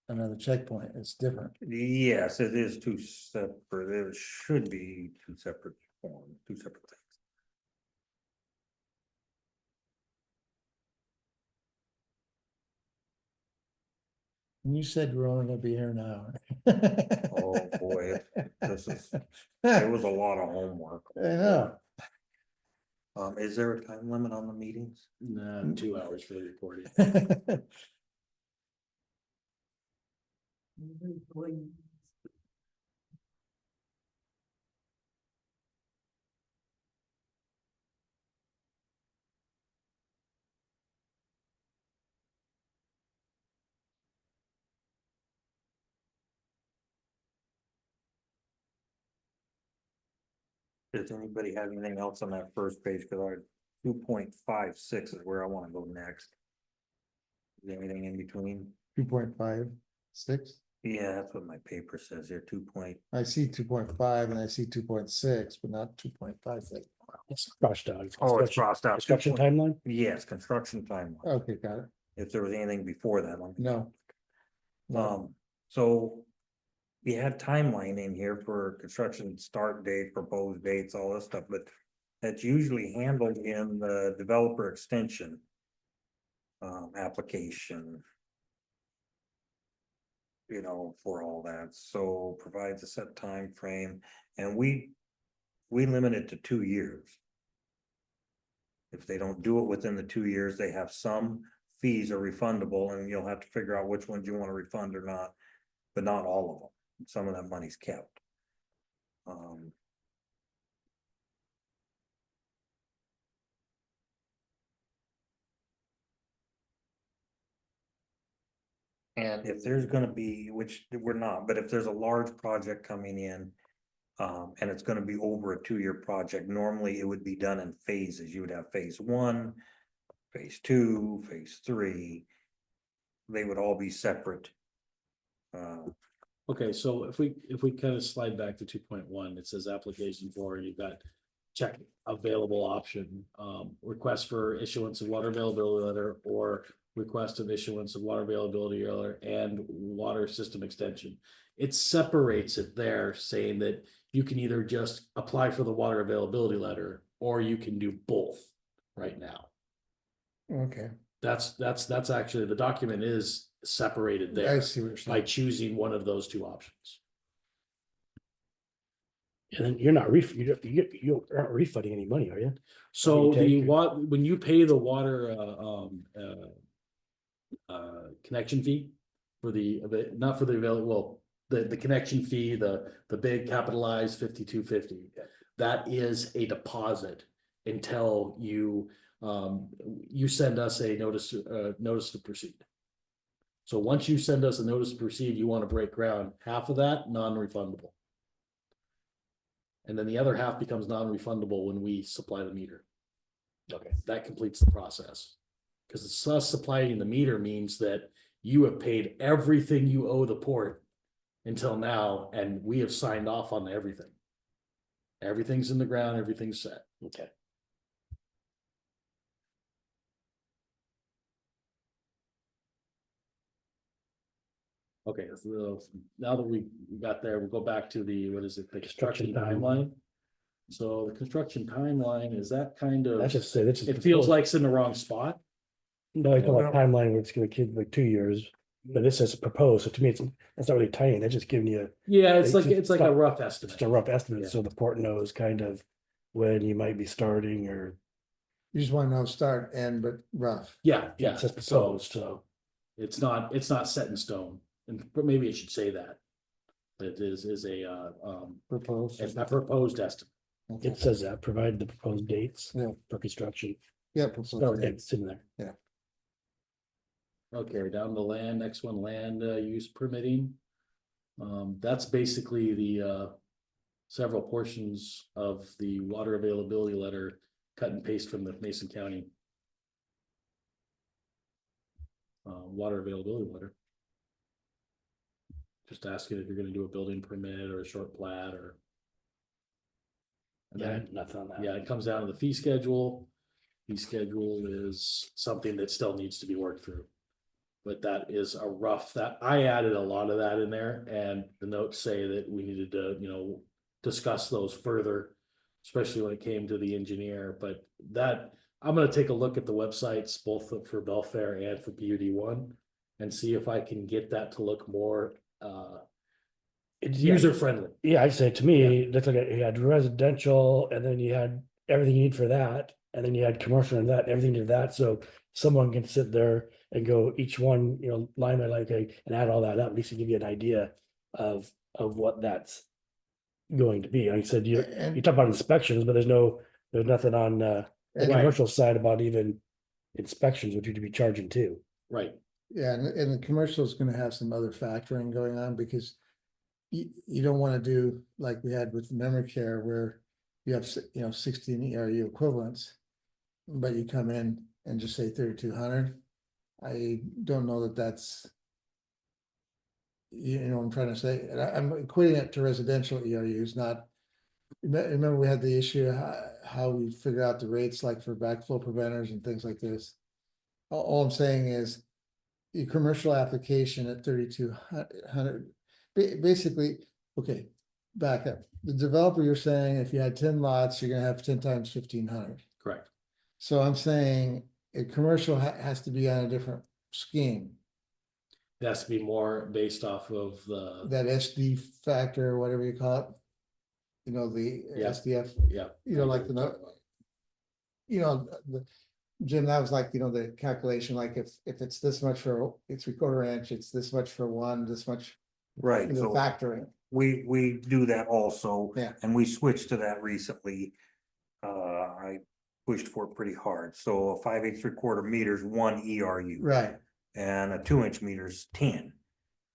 another checkpoint. It's different. Yes, it is two separate, it should be two separate forms, two separate things. And you said we're only gonna be here an hour. Oh, boy, it was a lot of homework. I know. Is there a time limit on the meetings? Nah, 2 hours for the recording. Does anybody have anything else on that first page? Cause our 2.56 is where I wanna go next. Is there anything in between? 2.56. Yeah, that's what my paper says here, 2. I see 2.5 and I see 2.6, but not 2.56. It's crossed out. Oh, it's crossed out. Construction 2. timeline? Yes, construction timeline. Okay, got it. If there was anything before that, let me. No. So we had timeline in here for construction start date, proposed dates, all this stuff, but that's usually handled in the developer extension application. For all that, so provides a set time frame, and we limit it to 2 years. If they don't do it within the 2 years, they have some fees are refundable, and you'll have to figure out which ones you want to refund or not, but not all of them. Some of that money's kept. And if there's gonna be, which we're not, but if there's a large project coming in, and it's gonna be over a 2-year project, normally it would be done in phases. You would have phase 1, phase 2, phase 3. They would all be separate. Okay, so if we kind of slide back to 2.1, it says application for, you've got check available option, request for issuance of water availability letter or request of issuance of water availability letter and water system extension. It separates it there, saying that you can either just apply for the water availability letter or you can do both right now. Okay, That's actually, the document is separated I there see what you're by saying. choosing one of those two options. And then you're not you aren't refunding any money, are you? So you take- when you pay the water connection fee for not for the available, the connection fee, the big capitalized 5250, that is a deposit until you send us a notice to proceed. So once you send us a notice to proceed, you want to break ground, half of that non-refundable. And then the other half becomes non-refundable when we supply the meter. Okay. That completes the process. Because it's us supplying the meter means that you have paid everything you owe the port until now, and we have signed off on everything. Everything's in the ground, everything's set. Okay. Okay, so now that we got there, we'll go back to the, what is it, the construction Construction timeline? So the construction timeline, is that kind of, That's just say this is. it feels like it's in the wrong spot? No, it's not Well- a timeline where it's gonna keep like 2 years, but this says proposed, so to me, it's not really tiny, that's just giving you Yeah, it's like, It's it's like a not- rough estimate. just a rough estimate, Yeah. so the port knows kind of when you might be starting or. You just want to know start, end, but rough. Yeah, Yeah, yeah, it says so proposed, so. it's not set in stone. but maybe it should say that. That is Proposed. a proposed estimate. Okay. It says that, provided the proposed dates Yeah. for construction. Yeah. proposed Spell date. dates in there. Okay, down the land, next one, land use permitting. That's basically the several portions of the water availability letter, cut and paste from the Mason County. Water availability letter. Just asking if you're gonna do a building permit or a short plat or. And Yeah, then, nothing on that. yeah, it comes down to the fee schedule. Fee schedule is something that still needs to be worked through. But that is a rough, that I added a lot of that in there, and the notes say that we needed to, discuss those further. Especially when it came to the engineer, but that, I'm gonna take a look at the websites, both for Belfair and for PUD one. And see if I can get that to look more It's user friendly. Yeah, I'd say to me, it looked like you had residential and then you had everything you need for that. And then you had commercial and that, and everything to that. So someone can sit there and go each one, line by line, okay, and add all that up, at least to give you an idea of what that's going to be. Like I said, you And, talk about inspections, but there's nothing on the And- commercial side about even inspections, which you'd be charging too. Right, yeah, and the commercial is gonna have some other factoring going on because. You don't wanna do like we had with memory care where you have, 16 ERU equivalents. But you come in and just say 3,200. I don't know that that's. You know what I'm trying to say, and I'm equating it to residential ERUs, not. Remember, we had the issue, how we figure out the rates like for backflow preventers and things like this. All I'm saying is, your commercial application at 3,200, basically, okay, back up. The developer, you're saying if you had 10 lots, you're gonna have 10 times 1,500. correct. So I'm saying a commercial has to be on a different scheme. It has to be more based off of the, That SD factor, whatever you call it. The Yeah. SDF, yeah. like Jim, that was like, the calculation, like if it's this much for, it's 3/4 inch, it's this much for one, this much, Right, so factoring. we do that also. Yeah. And we switched to that recently. I pushed for it pretty hard. So a 5/8 3/4 meters, 1 ERU. Right, And a 2-inch meter's 10.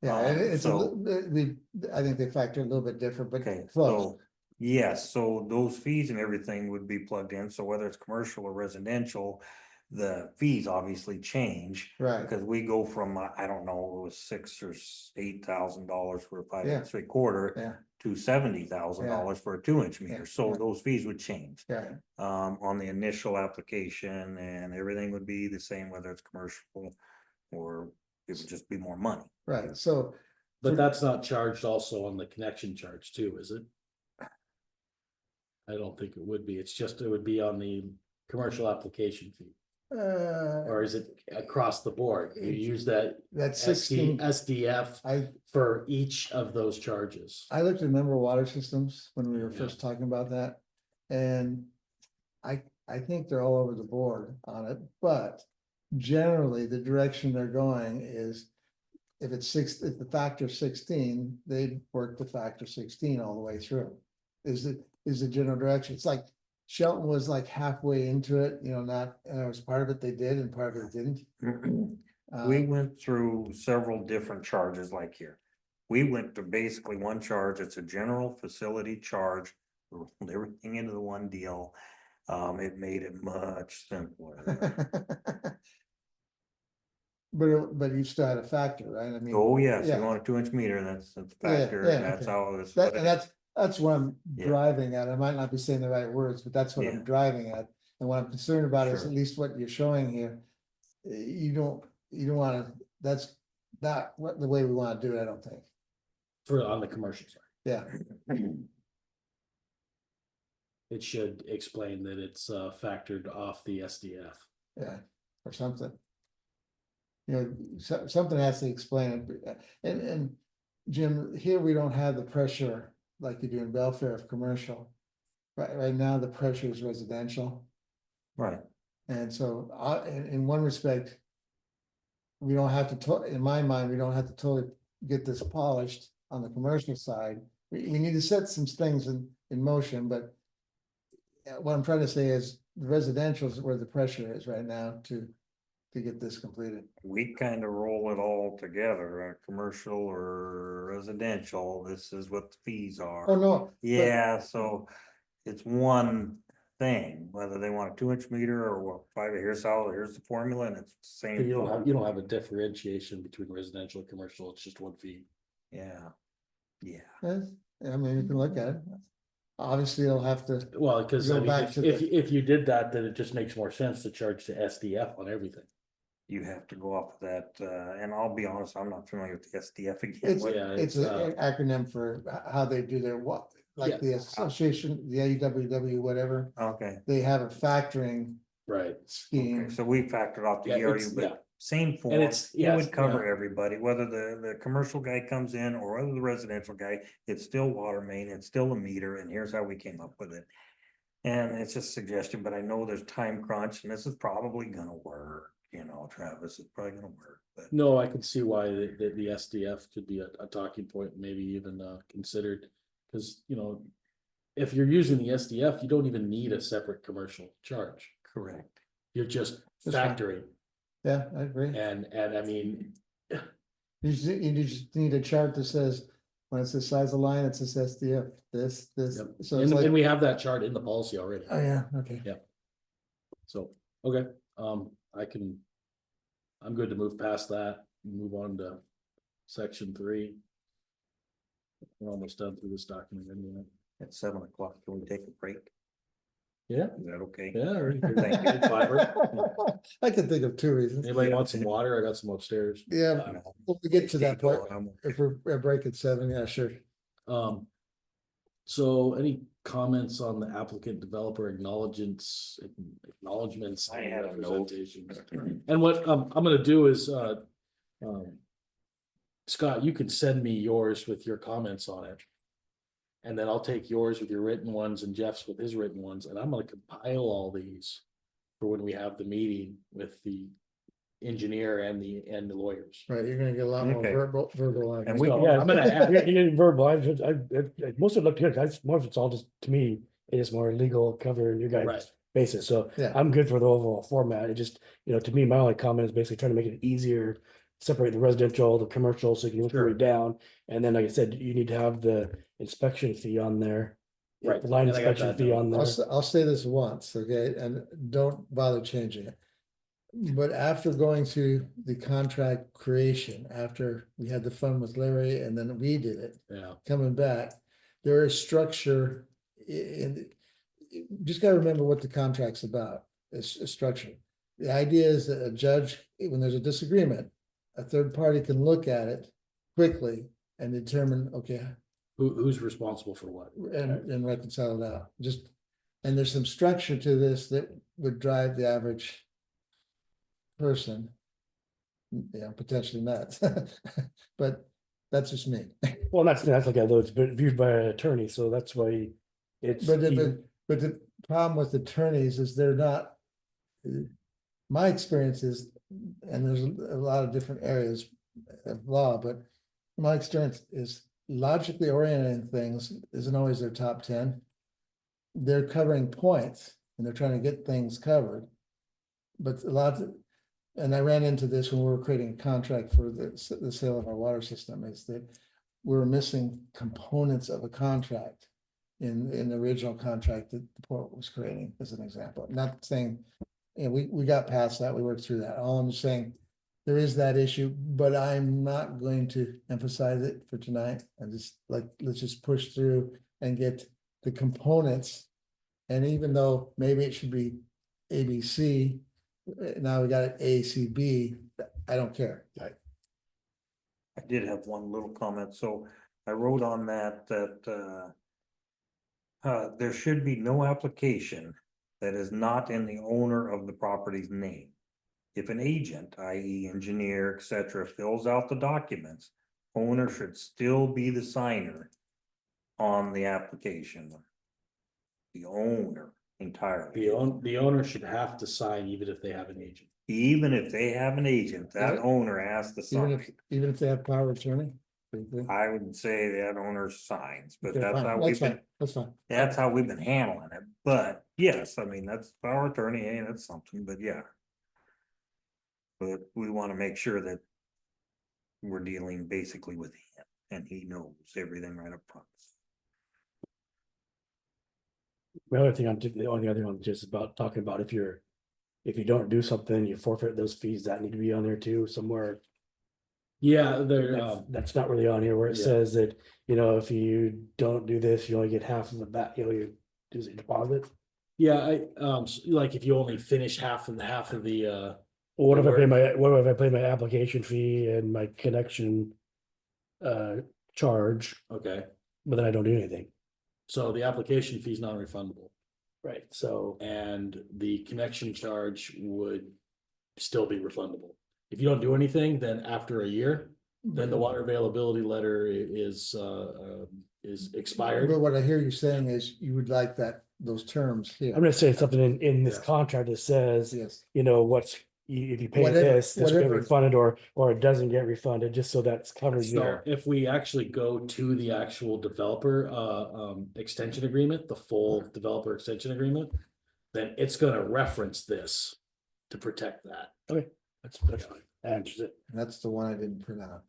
yeah, and it's a So- little bit, I think they factor a little bit different, but Okay, close. so, yes, so those fees and everything would be plugged in, so whether it's commercial or residential. The fees obviously change, Right, because we go from, I don't know, it was $6,000 or $8,000 for a 5 Yeah. 3/4. yeah, To $70,000 for a 2-inch Yeah, meter, so yeah. those fees would change. yeah, On the initial application, and everything would be the same, whether it's commercial. Or it would just be more money. right, so. But that's not charged also on the connection charge too, is it? I don't think it would be. It would be on the commercial application fee, or is it across the board? You use that That's 16, SDF I for each of those charges. I looked at member water systems when we were Yeah. first talking about that. And I think they're all over the board on it, but generally the direction they're going is. If the factor 16, they'd work the factor 16 all the way through. Is the general direction. It's like Shelton was like halfway into it, not, and it was part of it they did and part of it didn't. We went through several different charges like here. We went to basically one charge, it's a general facility charge, we rolled everything into the one deal. It made it much simpler. But you still had a factor, right? I mean. Oh, yes, you yeah. want a 2-inch meter, that's a Yeah, factor, yeah, that's okay. how it's. That, and that's what I'm Yeah. driving at. I might not be saying the right words, but that's what Yeah. I'm driving at. And what I'm concerned about is Sure. at least what you're showing here. You don't wanna, that's not what the way we wanna do it, I don't think. On the commercial side, Yeah, it should explain that it's factored off the SDF. yeah, or something. Something has to explain it. And Jim, here we don't have the pressure like you do in Belfair of commercial. Right now, the pressure is residential. Right, And so, in one respect. We don't have to, in my mind, we don't have to totally get this polished on the commercial side. We need to set some things in motion, but what I'm trying to say is the residential is where the pressure is right now to get this completed. We kind of roll it all together, commercial or residential, this is what the fees are. Oh, no. but- Yeah, so it's one thing, whether they want a 2-inch meter or what, here's the formula, and it's the same. You don't have a differentiation between residential and commercial, it's just one fee. Yeah, yeah. Yes, I mean, you can look at it. Obviously, it'll have to, Well, because I Go mean, back if, to if, the- if you did that, then it just makes more sense to charge the SDF on everything. You have to go off of that, and I'll be honest, I'm not familiar with the SDF again. it's, Yeah, it's it's, an acronym for how they do their what, Yeah. like the association, the AWW, whatever. Okay, They have a factoring Right. scheme. okay, so we factored out the Yeah, ERU, it's- yeah. but same form, it's- it yes, would cover yeah. everybody, whether the commercial guy comes in or whether the residential guy, it's still water main, it's still a meter, and here's how we came up with it. And it's just a suggestion, but I know there's time crunch, and this is probably gonna work, Travis, it's probably gonna work, but. No, I could see why the SDF could be a talking point, maybe even considered, because, if you're using the SDF, you don't even need a separate commercial charge. Correct. You're just That's right. factoring, Yeah, I agree. and I mean, You just need a chart that says, when it says size of line, it says SDF, this, Yep. so it's and like, we have that chart in the policy already. oh, yeah, okay. So, okay, I'm good to move past that, move on to section 3. We're almost done through this document anyway. At 7 o'clock, can we take a break? Yeah, Is that okay? yeah. Thank you. I can think of 2 reasons. Anybody want some water? I got some upstairs. Yeah, when we get to that point, I'm- if we're at break at 7, yeah, sure. So any comments on the applicant developer acknowledgements? I had a note. representations? And what I'm gonna do is, Scott, you can send me yours with your comments on it. And then I'll take yours with your written ones and Jeff's with his written ones, and I'm gonna compile all these for when we have the meeting with the engineer and the lawyers. Right, you're gonna get a lot more Okay. verbal. And we- So Yeah, I'm gonna add, you get verbal, most of it looked good, more of it's all just, to me, it is more legal covering your Right. guys' basis, so. Yeah. I'm good for the overall format, it just, to me, my only comment is basically trying to make it easier. Separate the residential, the commercial, so you can look Sure. it down, and then, like I said, you need to have the inspection fee on there. Right, The line and I got inspection that fee note. on there. I'll say this once, okay, and don't bother changing it. But after going through the contract creation, after we had the fun with Larry and then we did it, Yeah, coming back, there is structure in. Just gotta remember what the contract's about, it's a structure. The idea is that a judge, when there's a disagreement, a third party can look at it quickly and determine, okay, who's responsible for what? and reconcile it out, just. And there's some structure to this that would drive the average person. Potentially nuts, but that's just me. Well, that's like, though, it's been viewed by an attorney, so that's why it's. But even- the problem with attorneys is they're not. My experience is, and there's a lot of different areas of law, but my experience is logically orienting things isn't always their top 10. They're covering points and they're trying to get things covered. But and I ran into this when we were creating a contract for the sale of our water system, is that we're missing components of a contract in the original contract that the port was creating, as an example. Not saying, we got past that, we worked through that. All I'm saying, there is that issue, but I'm not going to emphasize it for tonight. I just let's just push through and get the components. And even though maybe it should be ABC, now we got it ACB, I don't care. I did have one little comment, so I wrote on that there should be no application that is not in the owner of the property's name. If an agent, i.e. engineer, etc., fills out the documents, owner should still be the signer on the application. The owner entirely. The owner should have to sign even if they have an agent. Even if they have an agent, that Yeah. owner has to sign. Even if they have power of attorney, I would say that owner signs, but Okay, that's fine, how that's we've fine, been, that's fine. that's how we've been handling it. But yes, I mean, that's our attorney, hey, that's something, but yeah. But we want to make sure that we're dealing basically with him and he knows everything right up front. The other thing the only other one just about talking about if you don't do something, you forfeit those fees that need to be on there too, somewhere. Yeah, there, That's not really on here where it yeah. says that, if you don't do this, you only get half of the back, you do a deposit. yeah, like if you only finish half of the, Or what if I pay Or- what if I pay my application fee and my connection charge, okay, but then I don't do anything? so the application fee is non-refundable. Right, so, And the connection charge would still be refundable. If you don't do anything, then after a year, then the water availability letter is expired. But what I hear you saying is you would like those terms here. I'm gonna say something in this Yeah. contract that says, Yes, if you pay Whatever- this will get whatever. refunded or it doesn't get refunded, just so that's covered So there. if we actually go to the actual developer extension agreement, the full developer extension agreement, then it's gonna reference this to protect that. That's fine. That answers it. that's the one I didn't print out.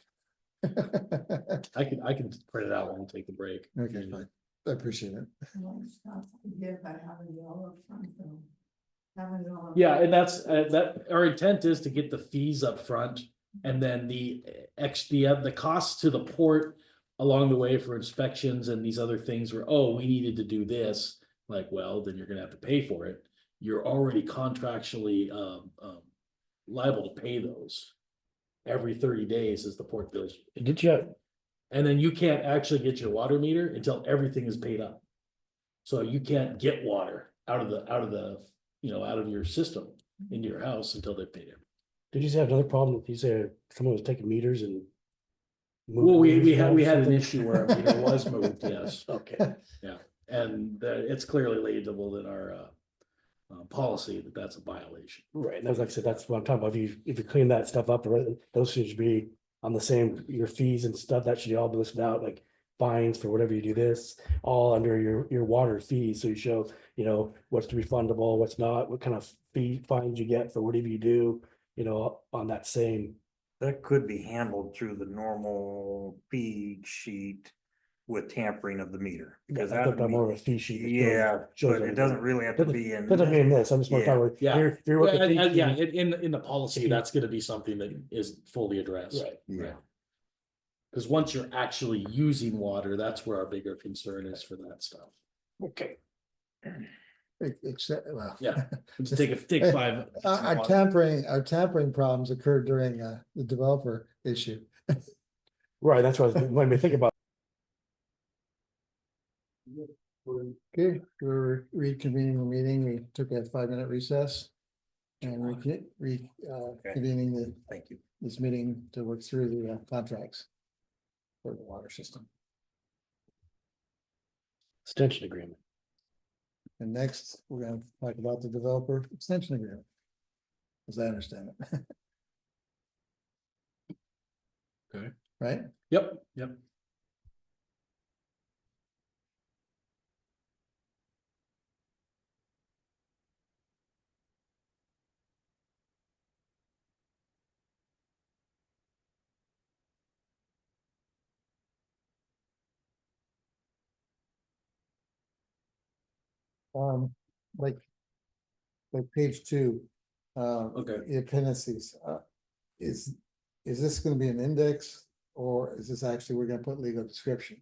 I can print it out when we take the break. Okay, fine, I appreciate it. Well, it's not good by having it all up front, though. Having it all. up Yeah, front. and that's that our intent is to get the fees up front and then the the costs to the port along the way for inspections and these other things where, oh, we needed to do this, like, well, then you're gonna have to pay for it. You're already contractually liable to pay those every 30 days as the port bills. Did you, And then you can't actually get your water meter until everything is paid up. So you can't get water out of out of your system into your house until they've paid it. did you have another problem? You said someone was taking meters and. Well, we moving had meters or an something? issue where a meter was moved, yes, Okay, and it's clearly labeled in our policy that that's a violation. right, and that was like I said, that's what I'm talking about, if you clean that stuff up, those should be on the same, your fees and stuff, that should all be listed out, like fines for whatever you do this, all under your water fees, so you show, what's refundable, what's not, what kind of fines you get for whatever you do, on that same. That could be handled through the normal fee sheet with tampering of the meter. I Because thought that that more of a fee sheet. that yeah, shows but it everything. doesn't really have to be in. Doesn't mean this, I'm just more talking about. Yeah. if you're working fee Yeah, sheet, in the policy, that's gonna be something that is fully addressed. Right. Yeah. Because once you're actually using water, that's where our bigger concern is for that stuff. Okay, Except, well. Yeah. Let's take five. Our tampering problems occurred during the developer issue. right, that's what I was, when we think about. Okay, we're reconvening the meeting. We took a 5-minute recess. And reconvening Thank you. this meeting to work through the contracts for the water system. Extension agreement. And next, we're gonna talk about the developer extension agreement. As I understand it. Okay. Right? Yep. Um, like. Like page 2. Okay. The appendices, is this gonna be an index? Or is this actually, we're gonna put legal description?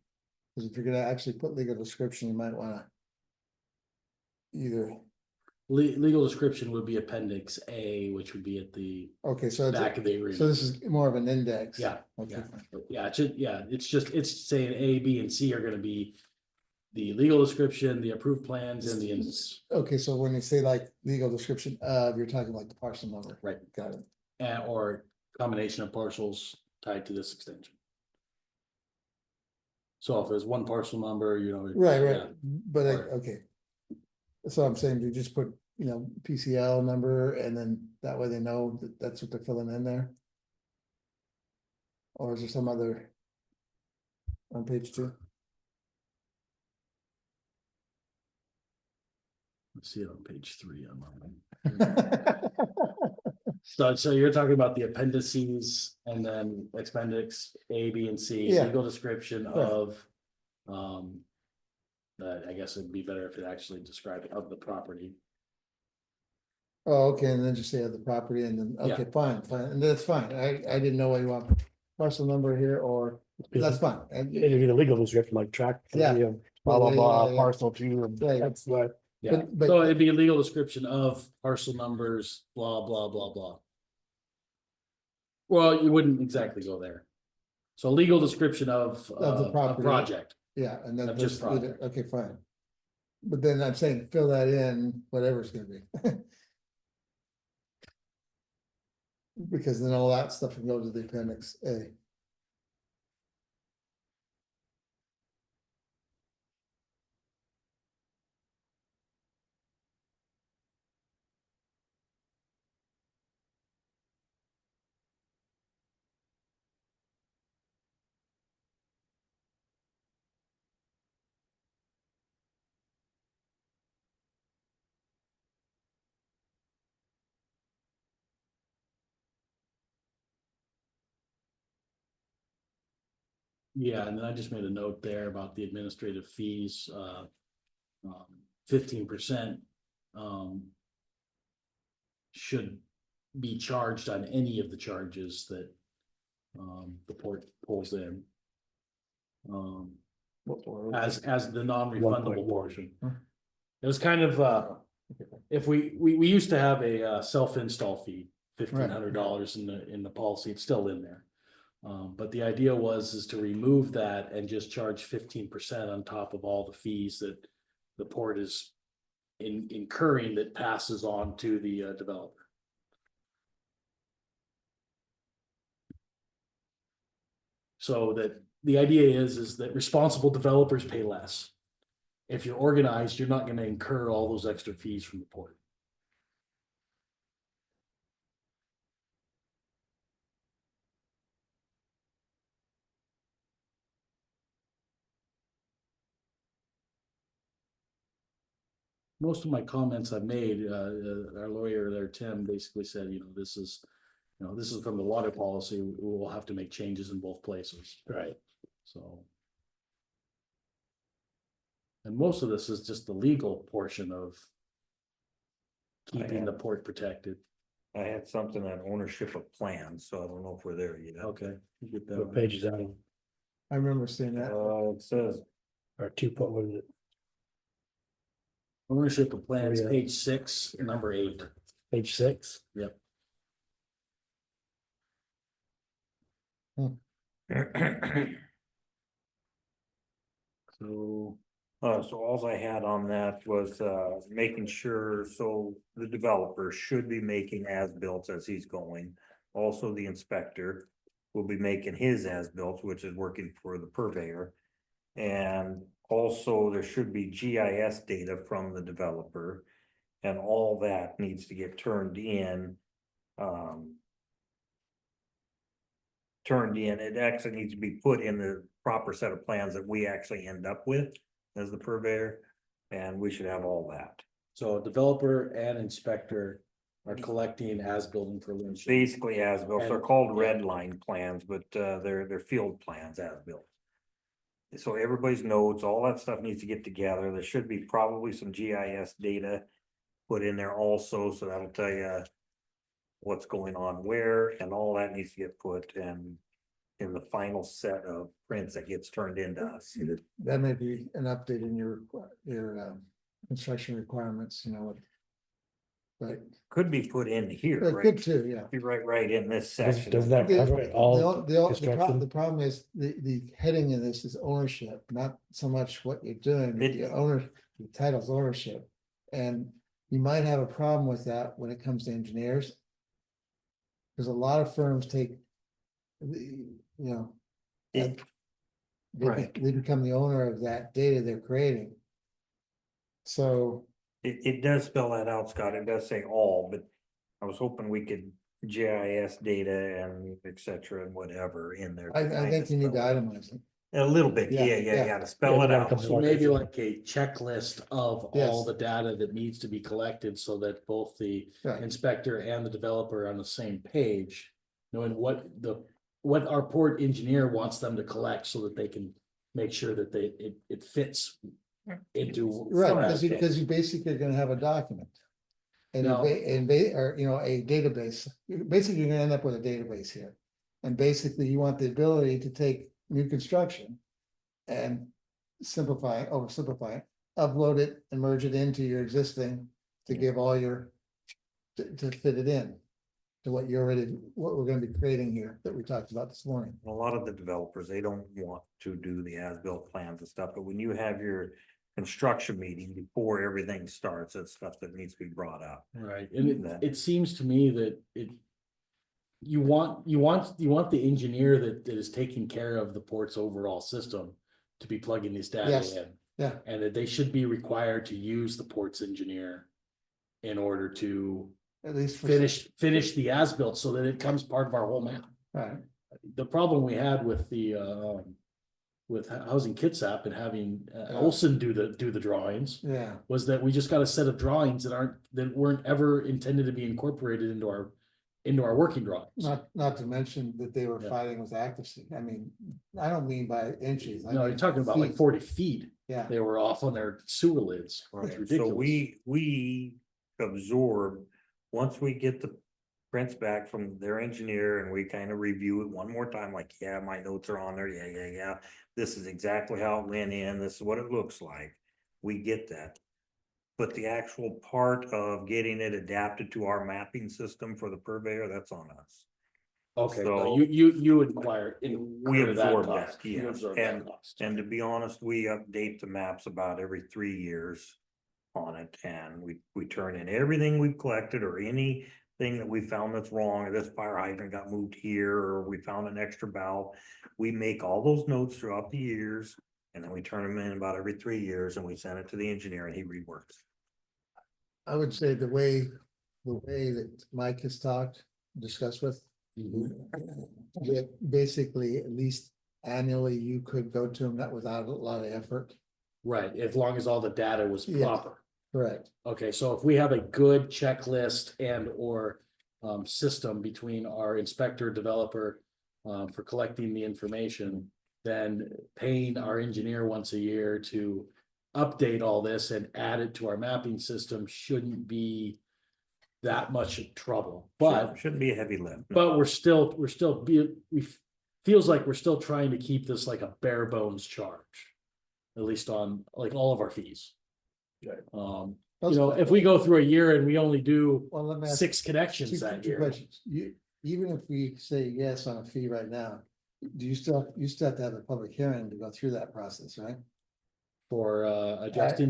Cause if you're gonna actually put legal description, you might wanna. Either, Legal description would be appendix A, which would be at the okay, so back of the so agreement. this is more of an index. Yeah, Okay, yeah. fine. It's saying A, B, and C are gonna be the legal description, the approved plans, and the. Okay, so when you say like legal description, you're talking like the parcel number. Right. Got it. Or combination of parcels tied to this extension. So if there's one parcel number, Right, yeah. right, but Or- okay. So I'm saying you just put, PCL number and then that way they know that that's what they're filling in there. Or is there some other, on page 2. Let's see it on page 3 on mine. So you're talking about the appendices and then appendix A, B, and C, Yeah. legal description Right. of. I guess it'd be better if it actually described of the property. Oh, okay, and then just say the property and then, okay, fine, and that's fine, I didn't know what you want, parcel number here, or, that's fine, and. It'd be the legal description, like track. Yeah. Blah, blah, Yeah, blah, yeah, yeah. parcel two, and Yeah, yeah. that's what. Yeah, But- so it'd be a legal description of parcel numbers, blah, blah, blah, blah. Well, you wouldn't exactly go there. So legal description of the a property. project. Yeah, and then Of just just leave it, okay, fine. But then I'm saying fill that in, whatever it's gonna be. Because then all that stuff can go to the appendix A. Yeah, and then I just made a note there about the administrative fees, 15%. Should be charged on any of the charges that, the port pulls in. As the non-refundable 1.1. portion. It was kind of, if we used to have a self-install fee, $1,500 in the policy, it's still in there. But the idea is to remove that and just charge 15% on top of all the fees that the port is incurring that passes on to the developer. So that the idea is that responsible developers pay less. If you're organized, you're not going to incur all those extra fees from the port. Most of my comments I've made, our lawyer there, Tim, basically said, this is from the water policy. We will have to make changes in both places. Right. So. And most of this is just the legal portion of keeping the port protected. I had something on ownership of plans, so I don't know if we're there yet. Okay. You get that What one. page is that on? I remember seeing that. It says, Or what is it? Ownership of plans, Yeah. page 6, number 8. Page 6? Yep. So. So all I had on that was, making sure, so the developer should be making as-built as he's going. Also, the inspector will be making his as-built, which is working for the purveyor. And also there should be GIS data from the developer. And all that needs to get turned in. It actually needs to be put in the proper set of plans that we actually end up with as the purveyor, and we should have all that. So developer and inspector are collecting as-built information. Basically as-built, they're And- called yeah. red line plans, but they're field plans as-built. So everybody's notes, all that stuff needs to get together. There should be probably some GIS data put in there also, so that'll tell you what's going on where, and all that needs to get put in the final set of prints that gets turned into us. That may be an update in your construction requirements, But Could be put in here, but right? good too, yeah. Be right in this Does section. that cover it all? The construction? the problem is, the heading of this is ownership, not so much what you're doing, but the the title's ownership. And you might have a problem with that when it comes to engineers. Because a lot of firms take, It- they Right. they become the owner of that data they're creating. So, It does spell that out, Scott. It does say all, but I was hoping we could GIS data and et cetera and whatever in there. I think you need to itemize it. A little bit, Yeah, yeah, to spell Yeah, it we got a out. couple- So maybe like a checklist of all Yes. the data that needs to be collected so that both the Right, inspector and the developer are on the same page. Knowing what our port engineer wants them to collect so that they can make sure that it fits into. right, our because you as-built. basically are gonna have a document. And No. or, you know, a database, basically, you're gonna end up with a database here. And basically, you want the ability to take new construction. And oversimplify it, upload it and merge it into your existing to give all your. To fit it in. To what we're gonna be creating here that we talked about this morning. A lot of the developers, they don't want to do the as-built plans and stuff, but when you have your construction meeting before everything starts, that's stuff that needs to be brought up. Right, and That- it seems to me that you want the engineer that is taking care of the port's overall system to be plugging this data Yes. in. Yeah. And that they should be required to use the port's engineer in order to At least for. finish the as-built so that it comes part of our whole map. Right, The problem we had with with housing Kitsap and having Yeah. Olson do the drawings yeah, was that we just got a set of drawings that weren't ever intended to be incorporated into our working drawings. not to mention that they were Yeah. fighting with accuracy, I mean, I don't mean by inches. I No, you're mean talking about like feet. 40 feet. Yeah, They were off on their sewer lids. It's Right, so ridiculous. we absorb, once we get the prints back from their engineer and we kind of review it one more time, like, yeah, my notes are on there, yeah. This is exactly how it went in, this is what it looks like, we get that. But the actual part of getting it adapted to our mapping system for the purveyor, that's on us. Okay, So- you incur We that absorb cost. that, You yes, absorb that cost. and to be honest, we update the maps about every 3 years on it, and we turn in everything we've collected or anything that we found that's wrong, or this fire hydrant got moved here, or we found an extra valve. We make all those notes throughout the years, and then we turn them in about every 3 years, and we send it to the engineer and he reworks. I would say the way that Mike has discussed with. That basically, at least annually, you could go to him, not without a lot of effort. Right, as long as all the data was Yes. proper. Correct. Okay, so if we have a good checklist and or system between our inspector developer for collecting the information, then paying our engineer once a year to update all this and add it to our mapping system shouldn't be that much trouble, but Shouldn't be a heavy lift. no. but feels like we're still trying to keep this like a bare bones charge. At least on like all of our fees. You know, if we go through a year and we only do Well, let me ask 6 connections two that year. questions. Even if we say yes on a fee right now, do you still have to have a public hearing to go through that process, right? For adjusting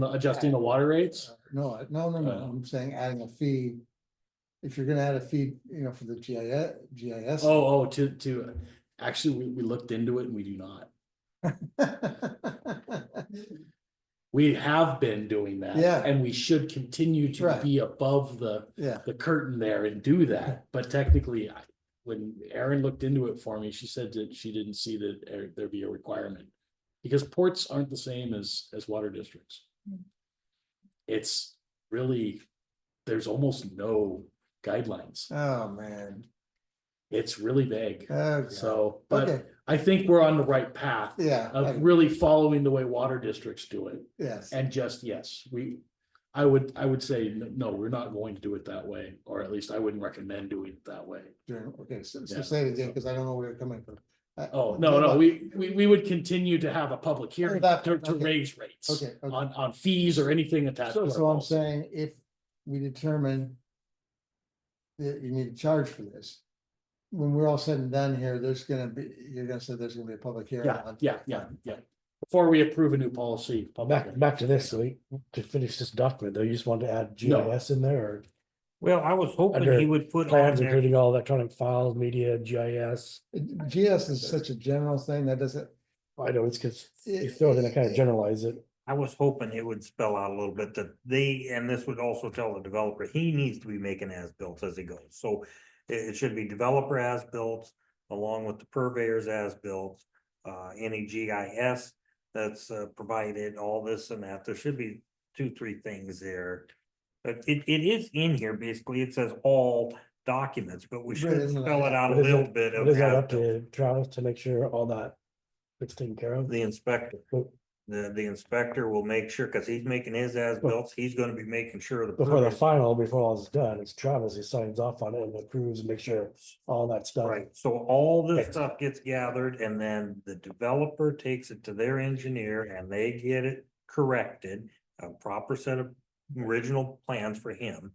the water rates. No, I'm saying adding a fee. If you're gonna add a fee, for the GIS. To actually, we looked into it and we do not. We have been doing that. Yeah. And we should continue to Right. be above the Yeah, curtain there and do that, but technically, when Erin looked into it for me, she said that she didn't see that there be a requirement. Because ports aren't the same as water districts. It's really, there's almost no guidelines. oh, man. It's really vague, Okay. so, but Okay, I think we're on the right path yeah. of really following the way water districts do it. Yes, And just, yes, I would say, no, we're not going to do it that way, or at least I wouldn't recommend doing it that way. okay, so Yeah. say it again, because I don't know where you're coming from. Oh, no, we would continue to have a public hearing that- to okay. raise rates. Okay, okay. On fees or anything attached. to our So I'm policy. saying if we determine that you need to charge for this, when we're all said and done here, you're gonna say there's gonna be a public hearing. Yeah. Before we approve a new policy. Back to this, so to finish this document, though, you just wanted to add No. GIS in there, or Well, I was hoping Under he would put on plans there, including all electronic files, media, GIS. GS is such a general thing that doesn't. I know it's because you throw it in, I kind of generalize it. I was hoping it would spell out a little bit that and this would also tell the developer, he needs to be making as-built as he goes. So it should be developer as-built along with the purveyors as-built. any GIS that's provided, all this and that. There should be 2, 3 things there. But it is in here, basically, it says all documents, but we Right, should isn't it? spell it out a But is little it, bit but of is that how up to Travis to make sure all that gets taken care of? the inspector. But The inspector will make sure, cause he's making his as-built, he's gonna be making sure the. before the permit- final, before all is done, it's Travis who signs off on it and approves and make sure all that stuff. Right, so all this Okay. stuff gets gathered and then the developer takes it to their engineer and they get it corrected. A proper set of original plans for him,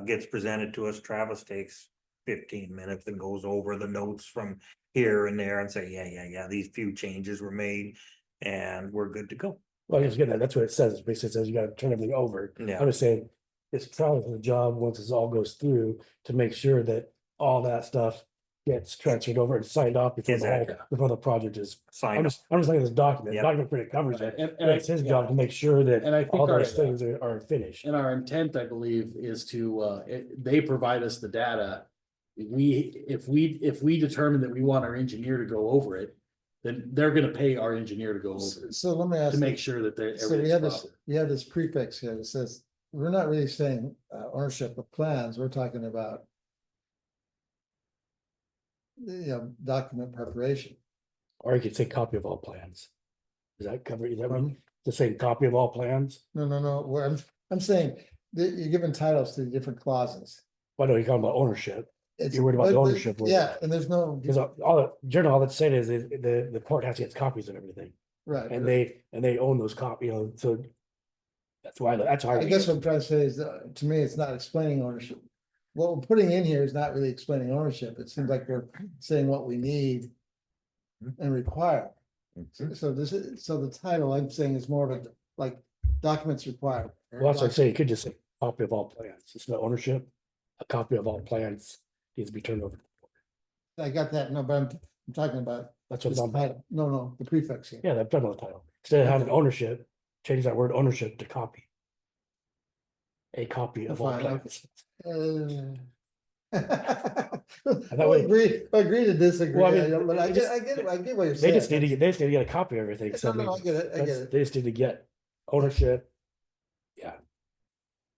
gets presented to us. Travis takes 15 minutes and goes over the notes from here and there and say, yeah, these few changes were made and we're good to go. Well, I was getting that, that's what it says, it basically says you gotta turn everything over. Yeah. I'm just saying, it's Travis's job, once this all goes through, to make sure that all that stuff gets transferred over and signed off before the Exactly. whole, before the project is. Sign I'm up. just looking at this document, Yep. document pretty covers it, And and it's his job to make sure that And I think all our- those things are finished. And our intent, I believe, is to, they provide us the data. If we determine that we want our engineer to go over it, then they're gonna pay our engineer to go over it, So let me ask. to make sure that they're. So we have this, we have this prefix here that says, we're not really saying ownership of plans, we're talking about. Document preparation. Or you could say copy of all plans. Is that covered, is that Pardon one, me? the same copy of all plans? No, where I'm saying that you're giving titles to the different clauses. Why don't you call about ownership? It's- You're worried about the but ownership word. Yeah, and there's no, Because generally, all that's saying is the port has to get copies of everything. right. And they own those copies, so. That's why, that's why. I guess what I'm trying to say is, to me, it's not explaining ownership. What we're putting in here is not really explaining ownership. It seems like we're saying what we need and require. So this is, so the title I'm saying is more of a, like, documents required. Well, that's what I'm saying, you could just say copy of all plans, it's no ownership, a copy of all plans needs to be turned over. I got that, no, but I'm talking about That's what this I'm, title. No, the prefix here. yeah, that's done with the title, instead of having ownership, change that word ownership to copy. A copy of all Fine, plans. I'll way- agree to disagree, Well, I mean, but I it get, just- I get what you're They saying. just need to get, they just need to get a copy of everything, so. No, I get it, I get that's- it. They just need to get ownership,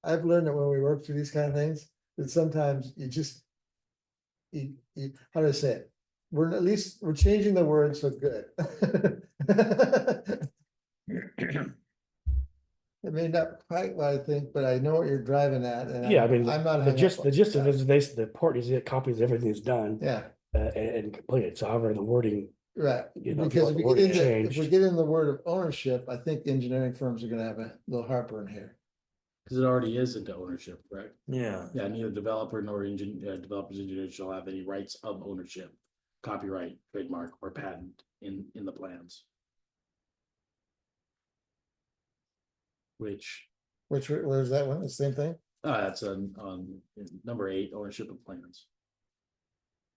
I've learned that when we work through these kind of things, that sometimes you just. How do I say it? We're at least, we're changing the word, so good. It may not quite what I think, but I know what you're driving at, and yeah, I mean, I'm not. the hung gist, up the on gist of that. it is they, the port needs to get copies of everything that's done. Yeah, And completed, so however the wording, right, You know, if you because want if the we wording get into, if we changed. get in the word of ownership, I think engineering firms are gonna have a little heartburn here. Cause it already is into ownership, correct? Yeah. Yeah, neither developer nor developer's engineer shall have any rights of ownership, copyright, trademark, or patent in the plans. Which, Where's that one, the same thing? that's on number 8, ownership of plans.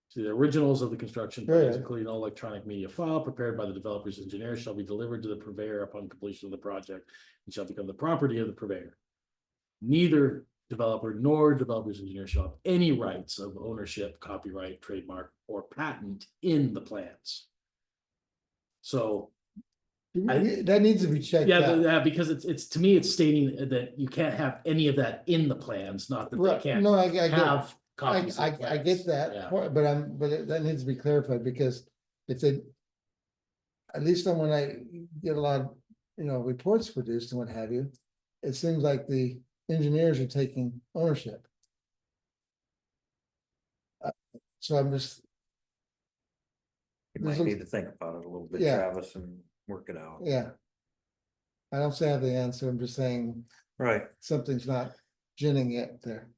So the originals of the construction plans, Right. including all electronic media file prepared by the developer's engineer, shall be delivered to the purveyor upon completion of the project and shall become the property of the purveyor. Neither developer nor developer's engineer shall have any rights of ownership, copyright, trademark, or patent in the plans. So, That needs to be checked yeah, out. because it's to me, it's stating that you can't have any of that in the plans, not that they Right, can't no, I get, have copies. of I plans. get that Yeah. point, but that needs to be clarified, because if they. At least when I get a lot of, reports produced and what have you, it seems like the engineers are taking ownership. So I'm just, You might There's a- need to think about it a little bit, Yeah. Travis, and work it out. yeah. I don't say I have the answer, I'm just saying Right. something's not ginning it there.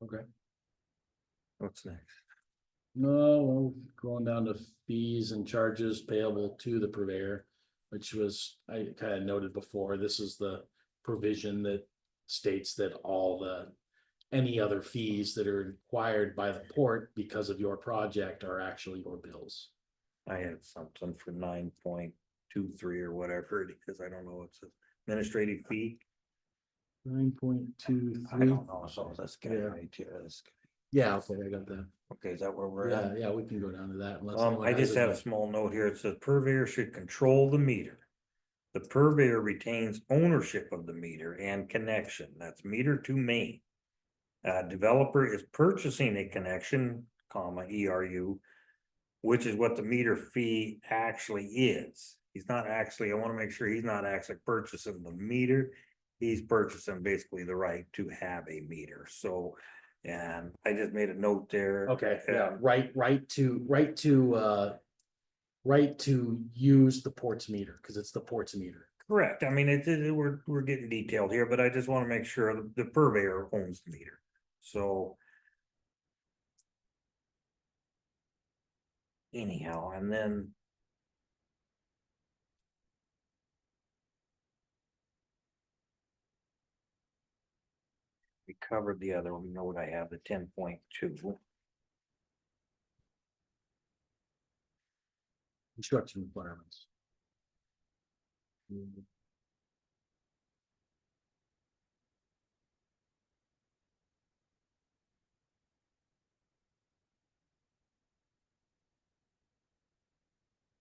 Okay. What's next? No, well, going down to fees and charges payable to the purveyor, which was, I kind of noted before, this is the provision that states that any other fees that are required by the port because of your project are actually your bills. I had something for 9.23 or whatever, because I don't know, it's an administrative fee. 9.23. I don't know, so this guy Yeah. right here, this guy. Yeah, okay, I got that. Okay, is that where we're at? Yeah, we can go down to that. unless I anyone just has have a any- small note here. It says purveyor should control the meter. The purveyor retains ownership of the meter and connection. That's meter to main. Developer is purchasing a connection, comma, ERU, which is what the meter fee actually is. He's not actually, I want to make sure he's not actually purchasing the meter. He's purchasing basically the right to have a meter. So, and I just made a note there. Okay, yeah, right to use the port's meter, because it's the port's meter. Correct. I mean, we're getting detailed here, but I just want to make sure the purveyor owns the meter. So. Anyhow, and then. We covered the other one. Note I have the 10.2. Construction requirements.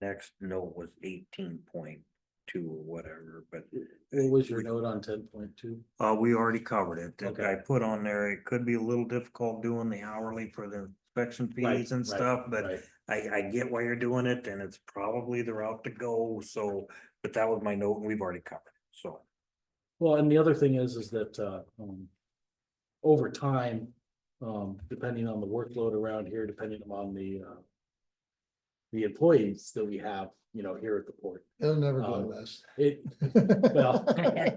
Next note was 18.2 or whatever, but. What was your note on 10.2? We already covered it. Okay. I put on there, it could be a little difficult doing the hourly for the inspection fees and stuff, but I get why you're doing it and it's probably the route to go, so, but that was my note and we've already covered it, so. Well, and the other thing is that, over time, depending on the workload around here, depending on the employees that we have, here at the port. It'll never go less. It, well,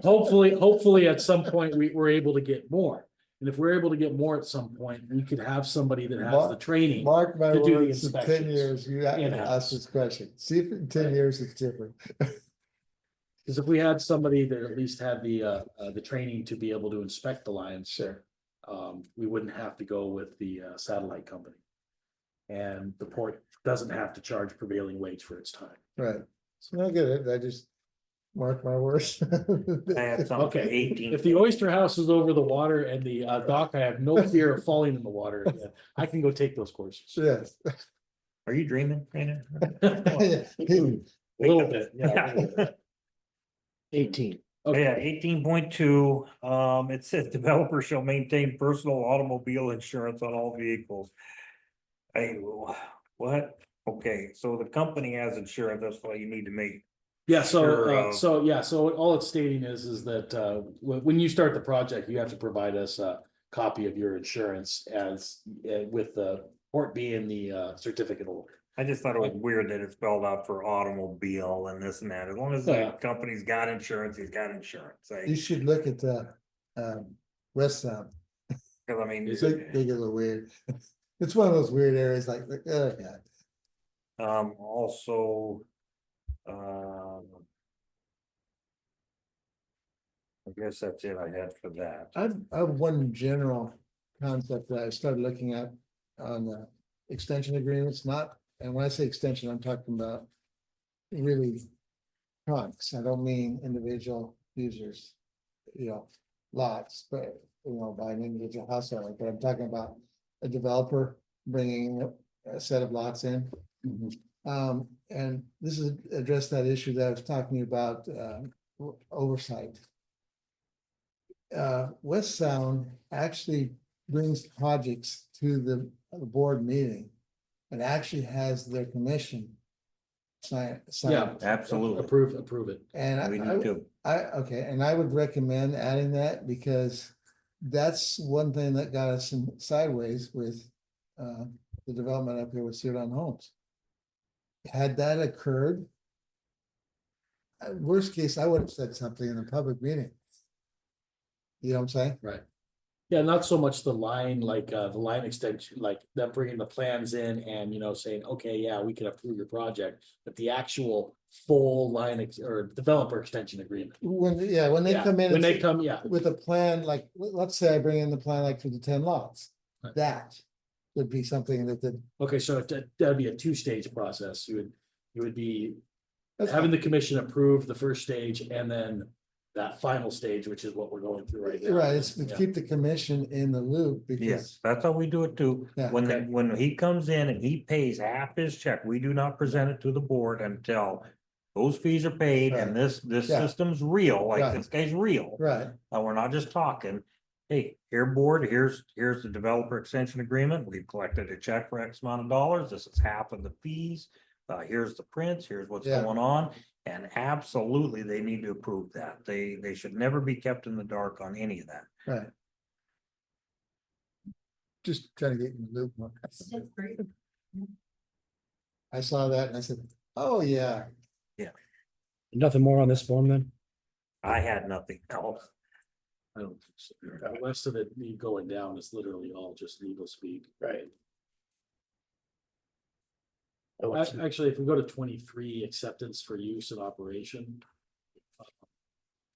hopefully at some point we're able to get more. And if we're able to get more at some point, we could have somebody that has the training. Mark my to do the words, in 10 inspections years, you in-house. ask this question. See if in 10 years it's different. Because if we had somebody that at least had the training to be able to inspect the lines. Sure. We wouldn't have to go with the satellite company. And the port doesn't have to charge prevailing wage for its time. Right. So I get it. I just mark my words. I had something Okay, 18. if the oyster house is over the water and the dock, I have no fear of falling in the water. Yeah, I can go take those courses. Yes. Are you dreaming, Raina? A little bit, yeah. Yeah. 18. Yeah, 18.2, it says developer shall maintain personal automobile insurance on all vehicles. What? Okay, so the company has insurance, that's why you need to make. Yeah, Sure, so all it's stating is that when you start the project, you have to provide us a copy of your insurance as with the port being the certificate holder. I just thought it was weird that it spelled out for automobile and this and that, as long as the Yeah. company's got insurance, he's got insurance. You should look at the West Sound. Cause I mean. They get a little weird. It's one of those weird areas like, oh God. Also. I guess that's it I had for that. I have one general concept that I started looking at on the extension agreements, and when I say extension, I'm talking about really trunks. I don't mean individual users, lots, but, by an individual house owner, but I'm talking about a developer bringing a set of lots in. And this is address that issue that I was talking about, oversight. West Sound actually brings projects to the board meeting and actually has their commission sign. Yeah, Absolutely. Approve it. And We need to. okay, and I would recommend adding that because that's one thing that got us in sideways with the development up here with Cedar Homes. Had that occurred, worst case, I would have said something in a public meeting. You know what I'm saying? Right. Yeah, not so much the line, like the line extension, like them bringing the plans in and, saying, okay, yeah, we can approve your project, but the actual full line or developer extension agreement. When they Yeah, come in. when and they say- come, yeah. With a plan, like, let's say I bring in the plan like for the 10 lots, Right. that would be something that the. Okay, so that'd be a two-stage process. You would be that's having fine. the commission approve the first stage and then that final stage, which is what we're going through right now. Right, it's to Yeah. keep the commission in the loop Yes, because, that's how we do it too. Yeah. When, Okay. when he comes in and he pays half his check, we do not present it to the board until those fees are paid and Right. this Yeah. system's real, like Right. this guy's real. right, And we're not just talking, hey, here board, here's the developer extension agreement, we've collected a check for X amount of dollars, this is half of the fees. Here's the prints, here's what's Yeah. going on, and absolutely, they need to approve that. They should never be kept in the dark on any of that. right. Just trying to get in the loop. more. That's great. I saw that and I said, oh, yeah, Nothing more on this form then? I had nothing else. I don't think so. The rest of it, me going down is literally all just legal speak. Right. Actually, if we go to 23, acceptance for use and operation.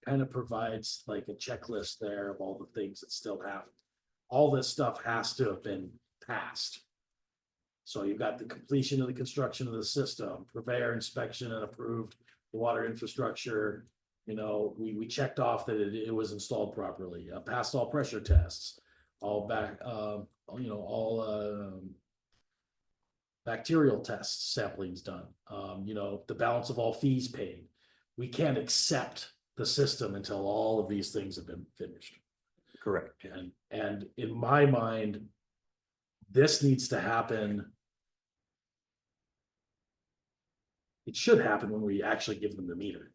Kind of provides like a checklist there of all the things that still happen. All this stuff has to have been passed. So you've got the completion of the construction of the system, purveyor inspection and approved the water infrastructure. You know, we checked off that it was installed properly, passed all pressure tests, all back, you know, all bacterial tests, sampling's done. You know, the balance of all fees paid. We can't accept the system until all of these things have been finished. Correct. And in my mind, this needs to happen. It should happen when we actually give them the meter.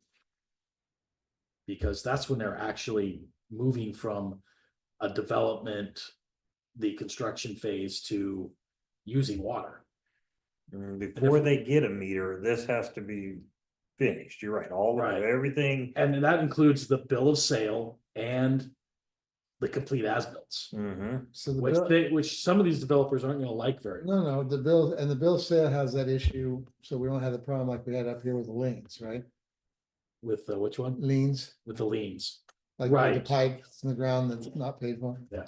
Because that's when they're actually moving from a development, the construction phase to using water. Before they get a meter, this has to be finished. You're right, all of Right. everything. And that includes the bill of sale and the complete as-bills. Mhm. so the bill, Which some of these developers aren't gonna like very much. no, the bill, and the bill of sale has that issue, so we don't have the problem like we had up here with the liens, right? With which one? Liens, With the liens. like the Right. pipes in the ground that's not paid for. Yeah.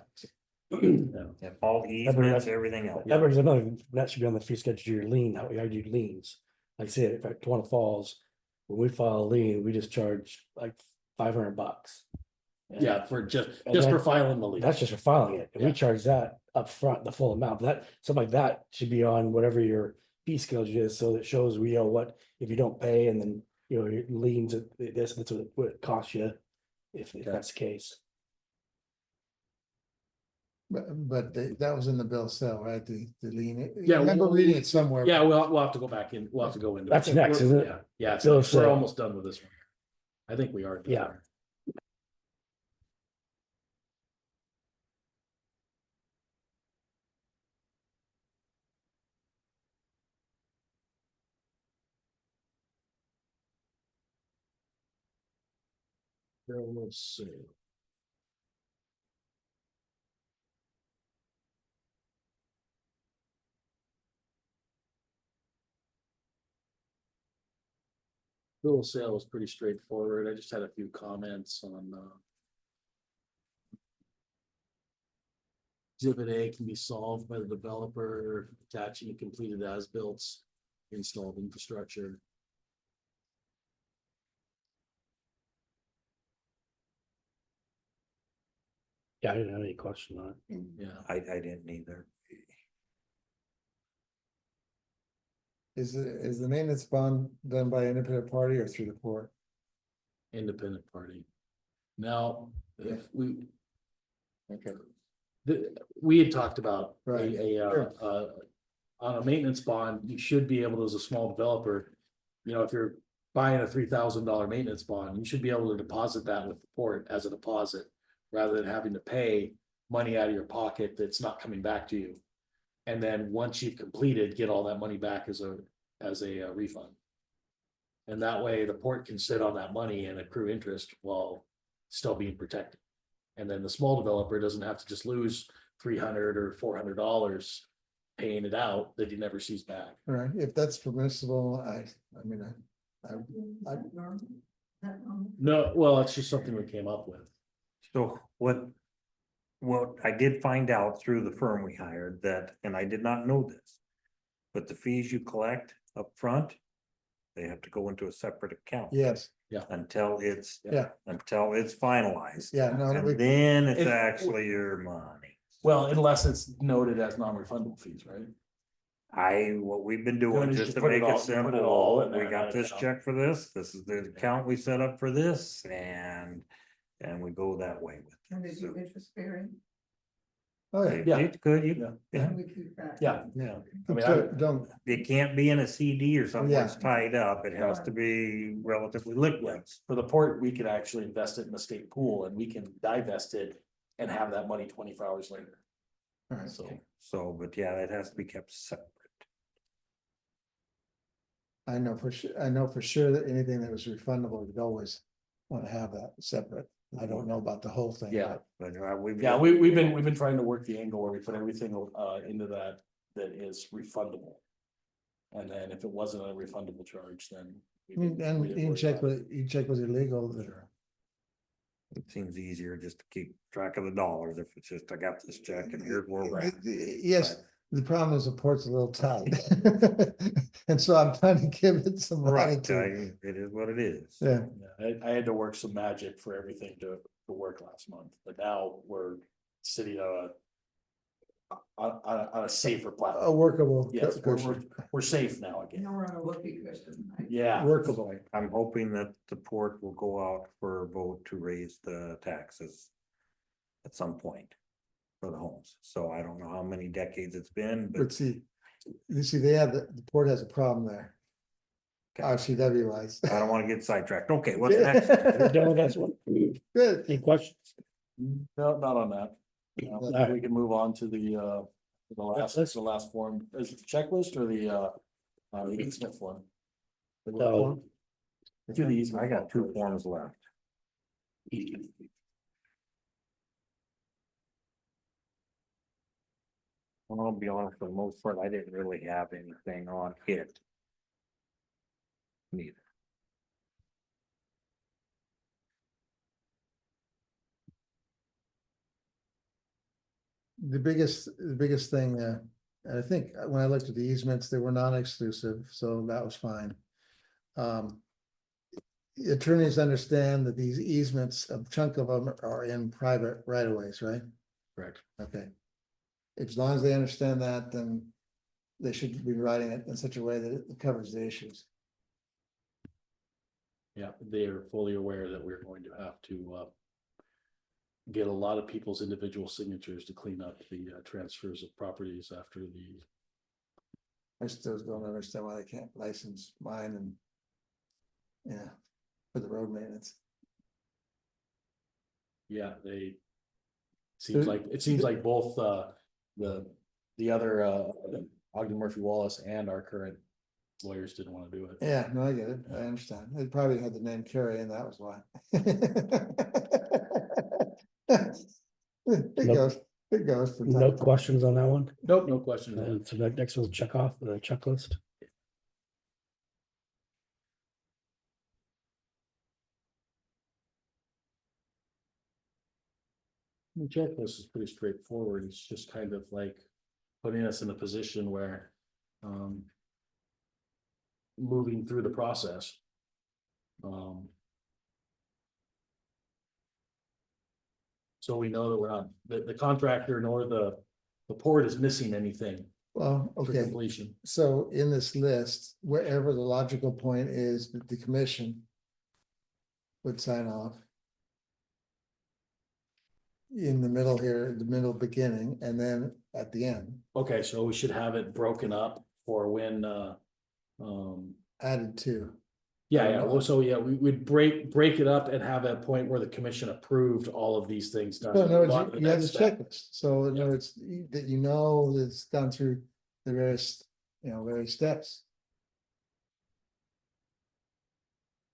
Yeah, all easements, everything else. That brings another, that should be on the fee schedule, your lien, how we argue liens. Like I said, if at Tuana Falls, when we file a lien, we just charge like $500. Yeah, for just And for then- filing the lien. That's just for filing it, and we Yeah. charge that up front, the full amount, that, something like that should be on whatever your fee schedule is, so that shows we know what, if you don't pay, and then, you know, your liens, that's what it costs you. If that's the case. But that was in the bill of sale, right? The lien. Yeah, I remember well, reading it somewhere. Yeah, we'll have to go back in, we'll have to go into. That's next, We're- isn't it? Yeah, yeah, Bill of we're sale. almost done with this one. I think we are. done Yeah. there. Bill of sale. Bill of sale was pretty straightforward. I just had a few comments on, Exhibit A can be solved by the developer attaching a completed as-built installed infrastructure. Yeah, I didn't have any question on it. Yeah, I didn't either. Is the maintenance bond done by an independent party or through the court? independent party. Now, if we, Okay. we had talked about Right, on a maintenance bond, you should be able to, as a small developer, you know, if you're buying a $3,000 maintenance bond, you should be able to deposit that with the port as a deposit, rather than having to pay money out of your pocket that's not coming back to you. And then once you've completed, get all that money back as a refund. And that way the port can sit on that money and accrue interest while still being protected. And then the small developer doesn't have to just lose $300 or $400 paying it out that he never sees back. All right, if that's permissible, I mean, No, well, it's just something we came up with. So what I did find out through the firm we hired that, and I did not know this, but the fees you collect up front, they have to go into a separate account. yes, Yeah. Until it's. Yeah. Until it's finalized. Yeah, no, And we- then it's It- actually your money. Well, unless it's noted as non-refundable fees, right? What we've been Then doing, you just just to put make it all- it you put it simple, all in we there, got that this account. check for this is the account we set up for this, and we go that way with And they it. do So, interest bearing, Oh, yeah. Yeah. It could, Yeah. yeah, and we keep that. Yeah, yeah. I mean, So don't, It can't be in a CD or something where it's Yeah. tied up. It has to be relatively liquid. for the port, we could actually invest it in the state pool and we can divest it and have that money 24 hours later. all right. So, So, but yeah, it has to be kept separate. I know for sure that anything that was refundable, we'd always want to have that separate. I don't know about the whole thing. Yeah. but- But we've. yeah, we've been trying to work the angle where we put everything into that is refundable. And then if it wasn't a refundable charge, then. we didn't- And we didn't you can worry check about it. what, you check was illegal. Sure. It seems easier just to keep track of the dollars if it's just, I got this check and here's where we're at. Yes, the problem is the port's a little tight. And so I'm trying to give it some money Right, to, it is what it is. yeah, Yeah, I had to work some magic for everything to work last month, but now we're sitting on a safer a platform. workable. Yes, cushion. we're safe now again. Now we're on a whoopee cushion. right? Yeah, Workable. I'm hoping that the port will go out for a vote to raise the taxes. At some point. For the homes, so I don't know how many decades it's been, But but see, you see, they have, the port has a problem there. RCW wise. I don't wanna get sidetracked. Okay, what's next? We're done with this one. Good. Any questions? no, not on that. Alright. We can move on to the last form. Is it the checklist or the easement form? So- Do the easement I got two first. forms left. I'll be honest, for the most part, I didn't really have anything on it. Neither. The biggest thing, and I think when I looked at the easements, they were non-exclusive, so that was fine. Attorneys understand that these easements, a chunk of them are in private right of ways, right? Correct. Okay. As long as they understand that, then they should be writing it in such a way that it covers the issues. Yeah, they are fully aware that we're going to have to get a lot of people's individual signatures to clean up the transfers of properties after the. I still don't understand why they can't license mine and. Yeah, for the road maintenance. Yeah, it seems like both the other Ogden Murphy Wallace and our current lawyers didn't want to do it. Yeah, no, I get it. I understand. It probably had the name Carrie and that was why. It goes. from time No to time. questions on that one? Nope, no questions. And so that next one's check off the checklist. The checklist is pretty straightforward. It's just kind of like putting us in a position where moving through the process. So we know that we're not, the contractor nor the port is missing anything Well, for okay, completion. so in this list, wherever the logical point is that the commission. Would sign off. In the middle here, the middle beginning, and then at the end, Okay, so we should have it broken up for when added to. yeah, well, so yeah, we would break it up and have a point where the commission approved all of these things done. So in other Move on words, to you have the next step. checklist, so in Yeah. other words, that you know that it's gone through the various, various steps.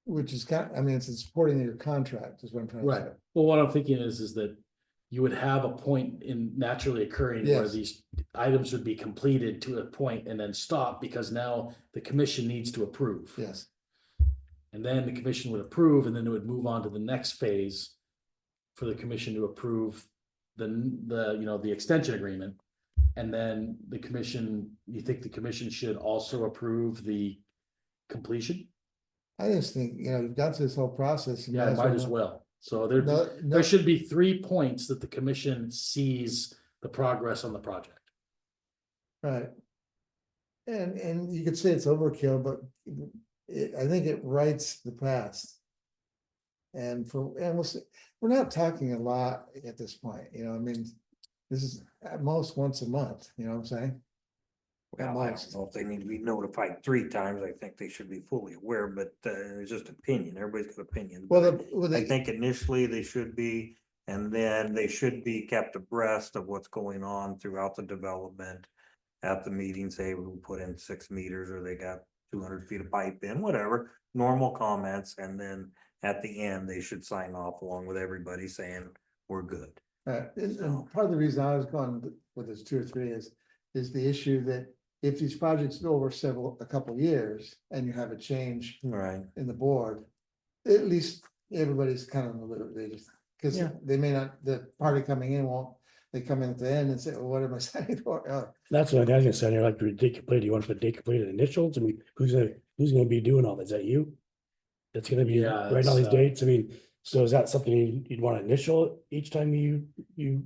Which is I mean, it's supporting your contract is what I'm trying to say. Right, well, what I'm thinking is that you would have a point in naturally occurring where Yes. these items would be completed to a point and then stop because now the commission needs to approve. Yes, And then the commission would approve and then it would move on to the next phase for the commission to approve the extension agreement. And then the commission, you think the commission should also approve the completion? I just think, you've got through this whole process. you Yeah, might as know- well. So there, No, no, there should be 3 points that the commission sees the progress on the project. right. And you could say it's overkill, but I think it writes the past. And we're not talking a lot at this point, I mean, this is at most once a month, you know what I'm saying? At Well, I most. don't know if they need to be notified 3 times. I think they should be fully aware, but it's just opinion. Everybody's got opinions. Well, But well, I think initially they should be, and then they should be kept abreast of what's going on throughout the development. At the meeting, say we put in 6 meters or they got 200 feet of pipe in, whatever, normal comments, and then at the end, they should sign off along with everybody saying, we're good. And part of the reason I was going with this 2 or 3 is the issue that if these projects go over a couple of years and you have a change Right. in the board, at least everybody's kind of a little, because Yeah. they may not, the party coming in won't, they come in at the end and say, well, what am I signing for? Oh, That's what I was gonna say, you're like, date completed, you want to put date completed initials, I mean, who's gonna be doing all that, is that you? That's gonna be Yeah, writing all these it's, dates, I mean, so is that something you'd want to initial each time you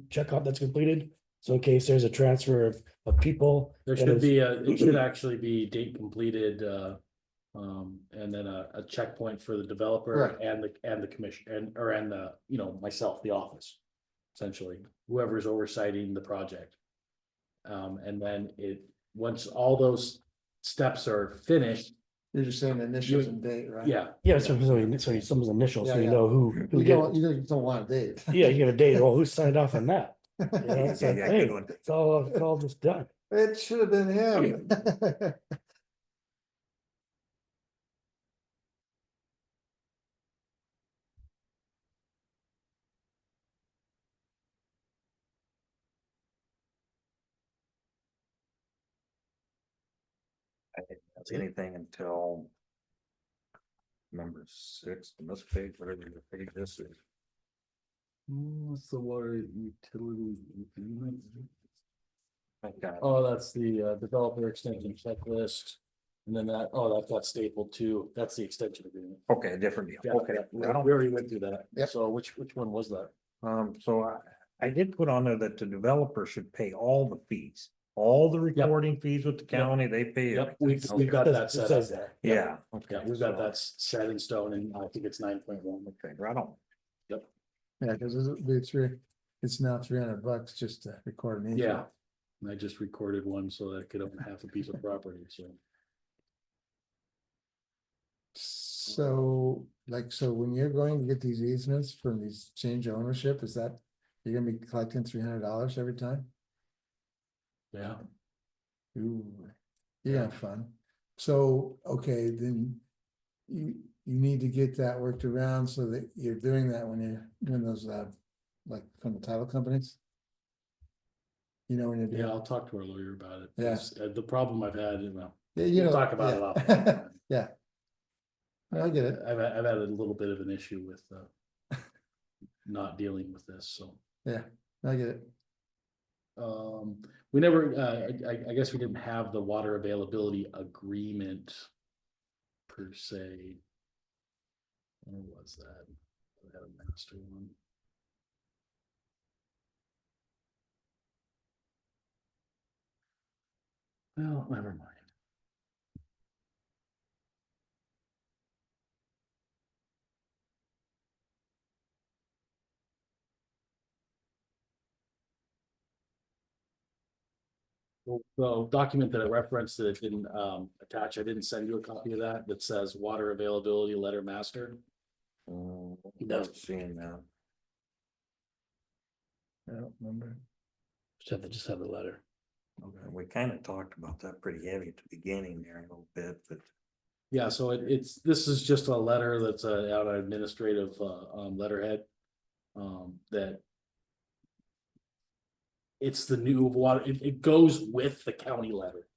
check out that's completed? So in case there's a transfer of people. There that should is- be it should actually be date completed, and then a checkpoint for the developer Right. and the commission and the, myself, the office. Essentially, whoever's oversighting the project. And then once all those steps are finished, you're just saying initials and date, right? yeah. Yeah, so someone's initials, so Yeah, you yeah. know who You get don't, it. you don't want a date. Yeah, you get a date, well, who signed off on that? You know, it's like, Yeah, hey, good one. it's all just done. It should have been him. I didn't see anything until number 6, on this page, whatever the page this is. What's the water utility? I got Oh, that's the developer extension checklist. And then that got stapled too. That's the extension agreement. Okay, a different deal. Yeah, Okay. we I don't- already went through that. Yep. So which one was that? So I did put on there that the developer should pay all the fees, all the recording fees with the county, they pay. Yep, everything. we've got that It set says up. that. Yeah. Okay, Yeah, we've got so- that set in stone and I think it's 9.1. Okay, right on. Yeah, because it's now $300 just to record an Yeah. easement. And I just recorded one so that I could own half a piece of property, so. So, so when you're going to get these easements from these change of ownership, is that, you're gonna be collecting $300 every time? Yeah, Ooh, you have fun. So, okay, then you need to get that worked around so that you're doing that when you're doing those, like from the title companies. When you're yeah, doing, I'll talk to our lawyer about it. Yeah. It's, the problem I've had, yeah, we'll talk about it offline. Yeah. I get it. I've had a little bit of an issue with not dealing with this, so. I get it. We never, I guess we didn't have the water availability agreement per se. Where was that? I had a master one. Well, never mind. The document that I referenced that it didn't attach, I didn't send you a copy of that says water availability letter master. Not seeing that. I don't remember. Just have the letter. Okay. We kind of talked about that pretty heavy at the beginning there a little bit, but Yeah, so this is just a letter that's out of administrative letterhead. That. It's the new water, it goes with the county letter.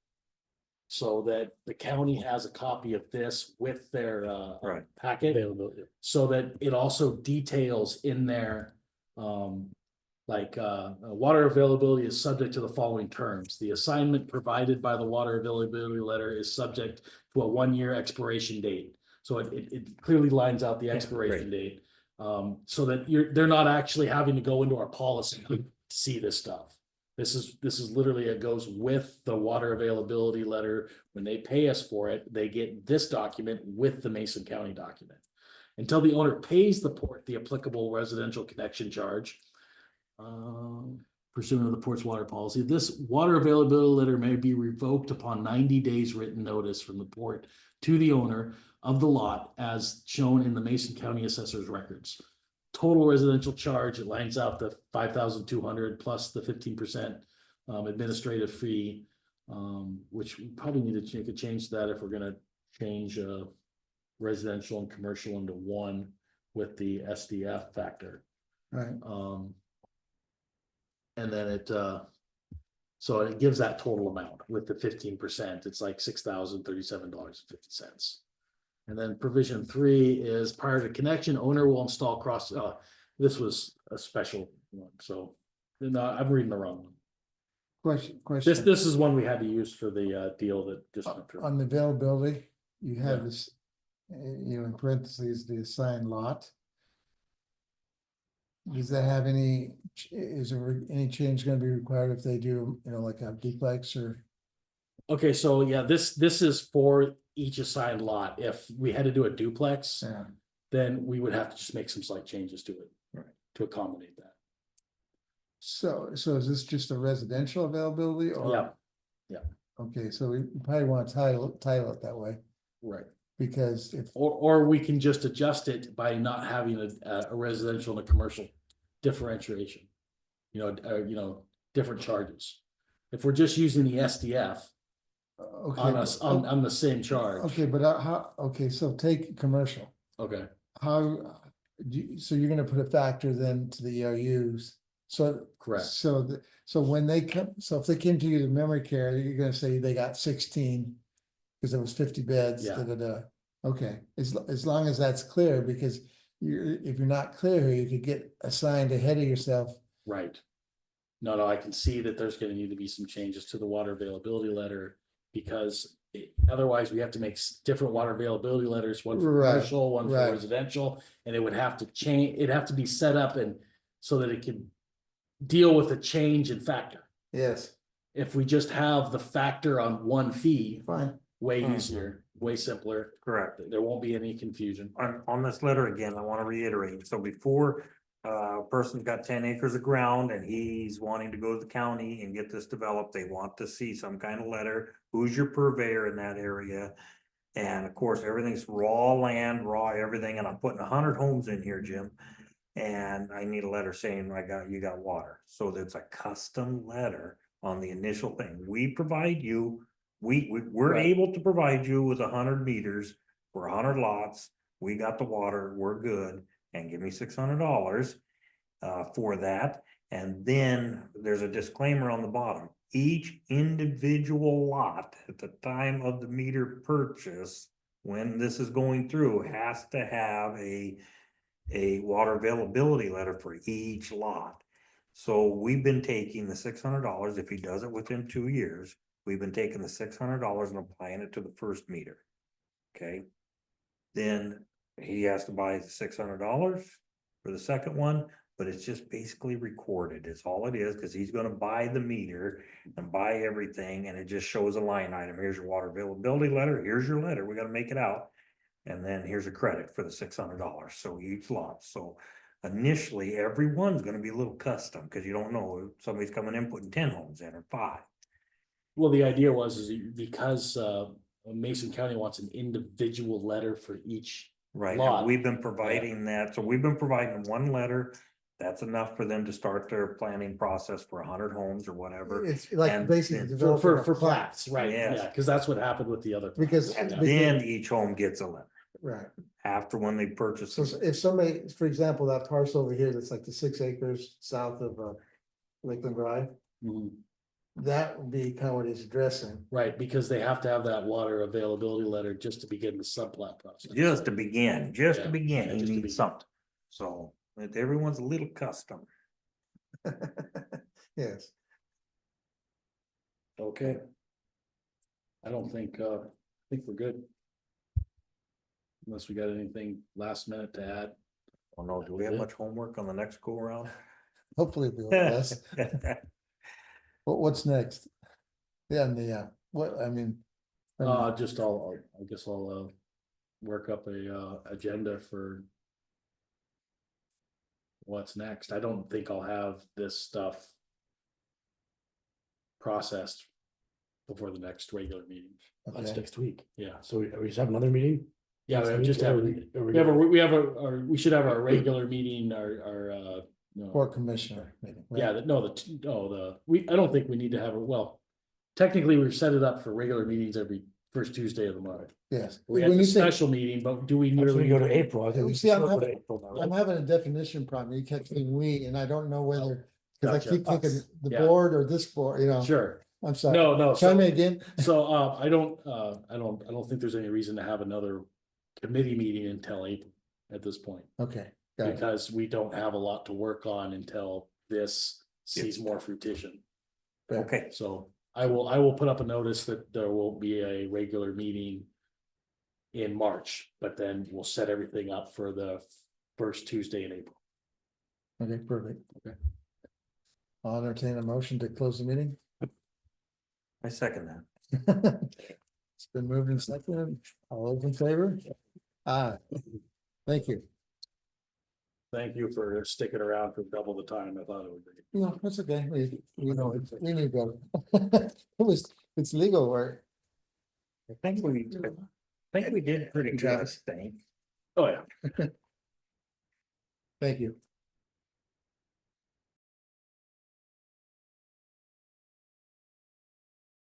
So that the county has a copy of this with their Right. packet. Availability. So that it also details in there, water availability is subject to the following terms. The assignment provided by the water availability letter is subject to a 1-year expiration date. So it clearly lines out the expiration date. So that they're not actually having to go into our policy to see this stuff. This is literally, it goes with the water availability letter. When they pay us for it, they get this document with the Mason County document. Until the owner pays the port the applicable residential connection charge. Pursuant to the port's water policy, this water availability letter may be revoked upon 90 days written notice from the port to the owner of the lot as shown in the Mason County Assessor's records. Total residential charge, it lines out the 5,200 plus the 15% administrative fee, which we probably need to make a change to that if we're gonna change residential and commercial into one with the SDF factor. Right, And then so it gives that total amount with the 15%, it's like $6,037.50. And then provision 3 is prior to connection, owner will install this was a special one, so no, I'm reading the wrong one. question. This is one we had to use for the deal that just went through. On the availability, you have Yeah. this, in parentheses, the assigned lot. Does that have is there any change gonna be required if they do, like a duplex or? Okay, so yeah, this is for each assigned lot. If we had to do a duplex, Yeah, then we would have to just make some slight changes to it. Right. To accommodate that. so is this just a residential availability or? Yeah. Okay, so we probably want to title it that way, Right. because if, Or we can just adjust it by not having a residential and a commercial differentiation. Different charges. If we're just using the SDF okay. on us, on the same charge. Okay, but so take commercial, Okay, so you're gonna put a factor then to the ERUs, so. correct. So when they come, so if they came to you to memory care, you're gonna say they got 16. Cause there was 50 beds, Yeah. okay, as long as that's clear, because if you're not clear here, you could get assigned ahead of yourself. Right. No, I can see that there's gonna need to be some changes to the water availability letter. Because otherwise we have to make different water availability letters, one for Right, commercial, one for right. residential. And it would have to change, it'd have to be set up and so that it can deal with a change in factor. Yes. If we just have the factor on one fee, Fine, way Mhm. easier, way simpler, Correct. there won't be any confusion. On this letter again, I want to reiterate, so before a person's got 10 acres of ground and he's wanting to go to the county and get this developed, they want to see some kind of letter. Who's your purveyor in that area? And of course, everything's raw land, raw everything, and I'm putting 100 homes in here, Jim. And I need a letter saying you got water, so that's a custom letter on the initial thing. We provide you, we're Right. able to provide you with 100 meters for 100 lots. We got the water, we're good, and give me $600 for that. And then there's a disclaimer on the bottom. Each individual lot at the time of the meter purchase, when this is going through, has to have a water availability letter for each lot. So we've been taking the $600, if he does it within 2 years, we've been taking the $600 and applying it to the first meter. Okay. Then he has to buy the $600 for the second one, but it's just basically recorded. It's all it is, because he's gonna buy the meter and buy everything, and it just shows a line item. Here's your water availability letter, here's your letter, we gotta make it out. And then here's a credit for the $600, so each lot, so initially, everyone's gonna be a little custom, because you don't know, if somebody's coming in putting 10 homes in or 5. Well, the idea is because Mason County wants an individual letter for each. Right, Lot. and we've been providing that, so we've been providing one letter, that's enough for them to start their planning process for 100 homes or whatever. it's like And basically then developing For a plat, plats, right, Yes. yeah, because that's what happened with the other. Because- plats, yeah. Then each home gets a letter right, after when they purchase. so if somebody, for example, that parcel over here, that's like the 6 acres south of Lakeland Drive, Mhm. that would be kind of what he's addressing. Right, because they have to have that water availability letter just to begin the subplat process. Just to begin, Yeah, he just to needs begin. something, so everyone's a little custom. Yes, Okay. I don't think, I think we're good. unless we got anything last minute to add. Oh no, do we have much homework on the next go around? Hopefully we'll, yes. What's next? Yeah, and what, I mean. Just I guess I'll work up a agenda for what's next. I don't think I'll have this stuff processed before the next regular meeting. That's Okay. next week. Yeah. So we just have another meeting? Yeah, next we week, just or have, or we should have our regular meeting, no. Port commissioner meeting. right? Yeah, I don't think we need to have technically we've set it up for regular meetings every first Tuesday of the month. Yes. We When had you a say, special meeting, but do we Once we nearly? go to April, I think we See, should I'm go to having- April now, I'm right? having a definition problem. You kept saying we, and I don't know whether, because I Gotcha. keep thinking Us. the Yeah. board or this board, Sure, I'm sorry. no, Try so, me again. so, I don't think there's any reason to have another committee meeting until April at this point. Okay, got it. Because we don't have a lot to work on until this sees more fruition. Okay, So I will put up a notice that there will be a regular meeting in March, but then we'll set everything up for the first Tuesday in April. Okay, perfect. Okay. I'll entertain a motion to close the meeting. I second that. It's been moved and seconded. All those in favor? Thank you. Thank you for sticking around for double the time I thought it would be. No, that's okay. We know, we knew better. It's legal work. I think we did pretty good, I think. Oh, yeah. Thank you.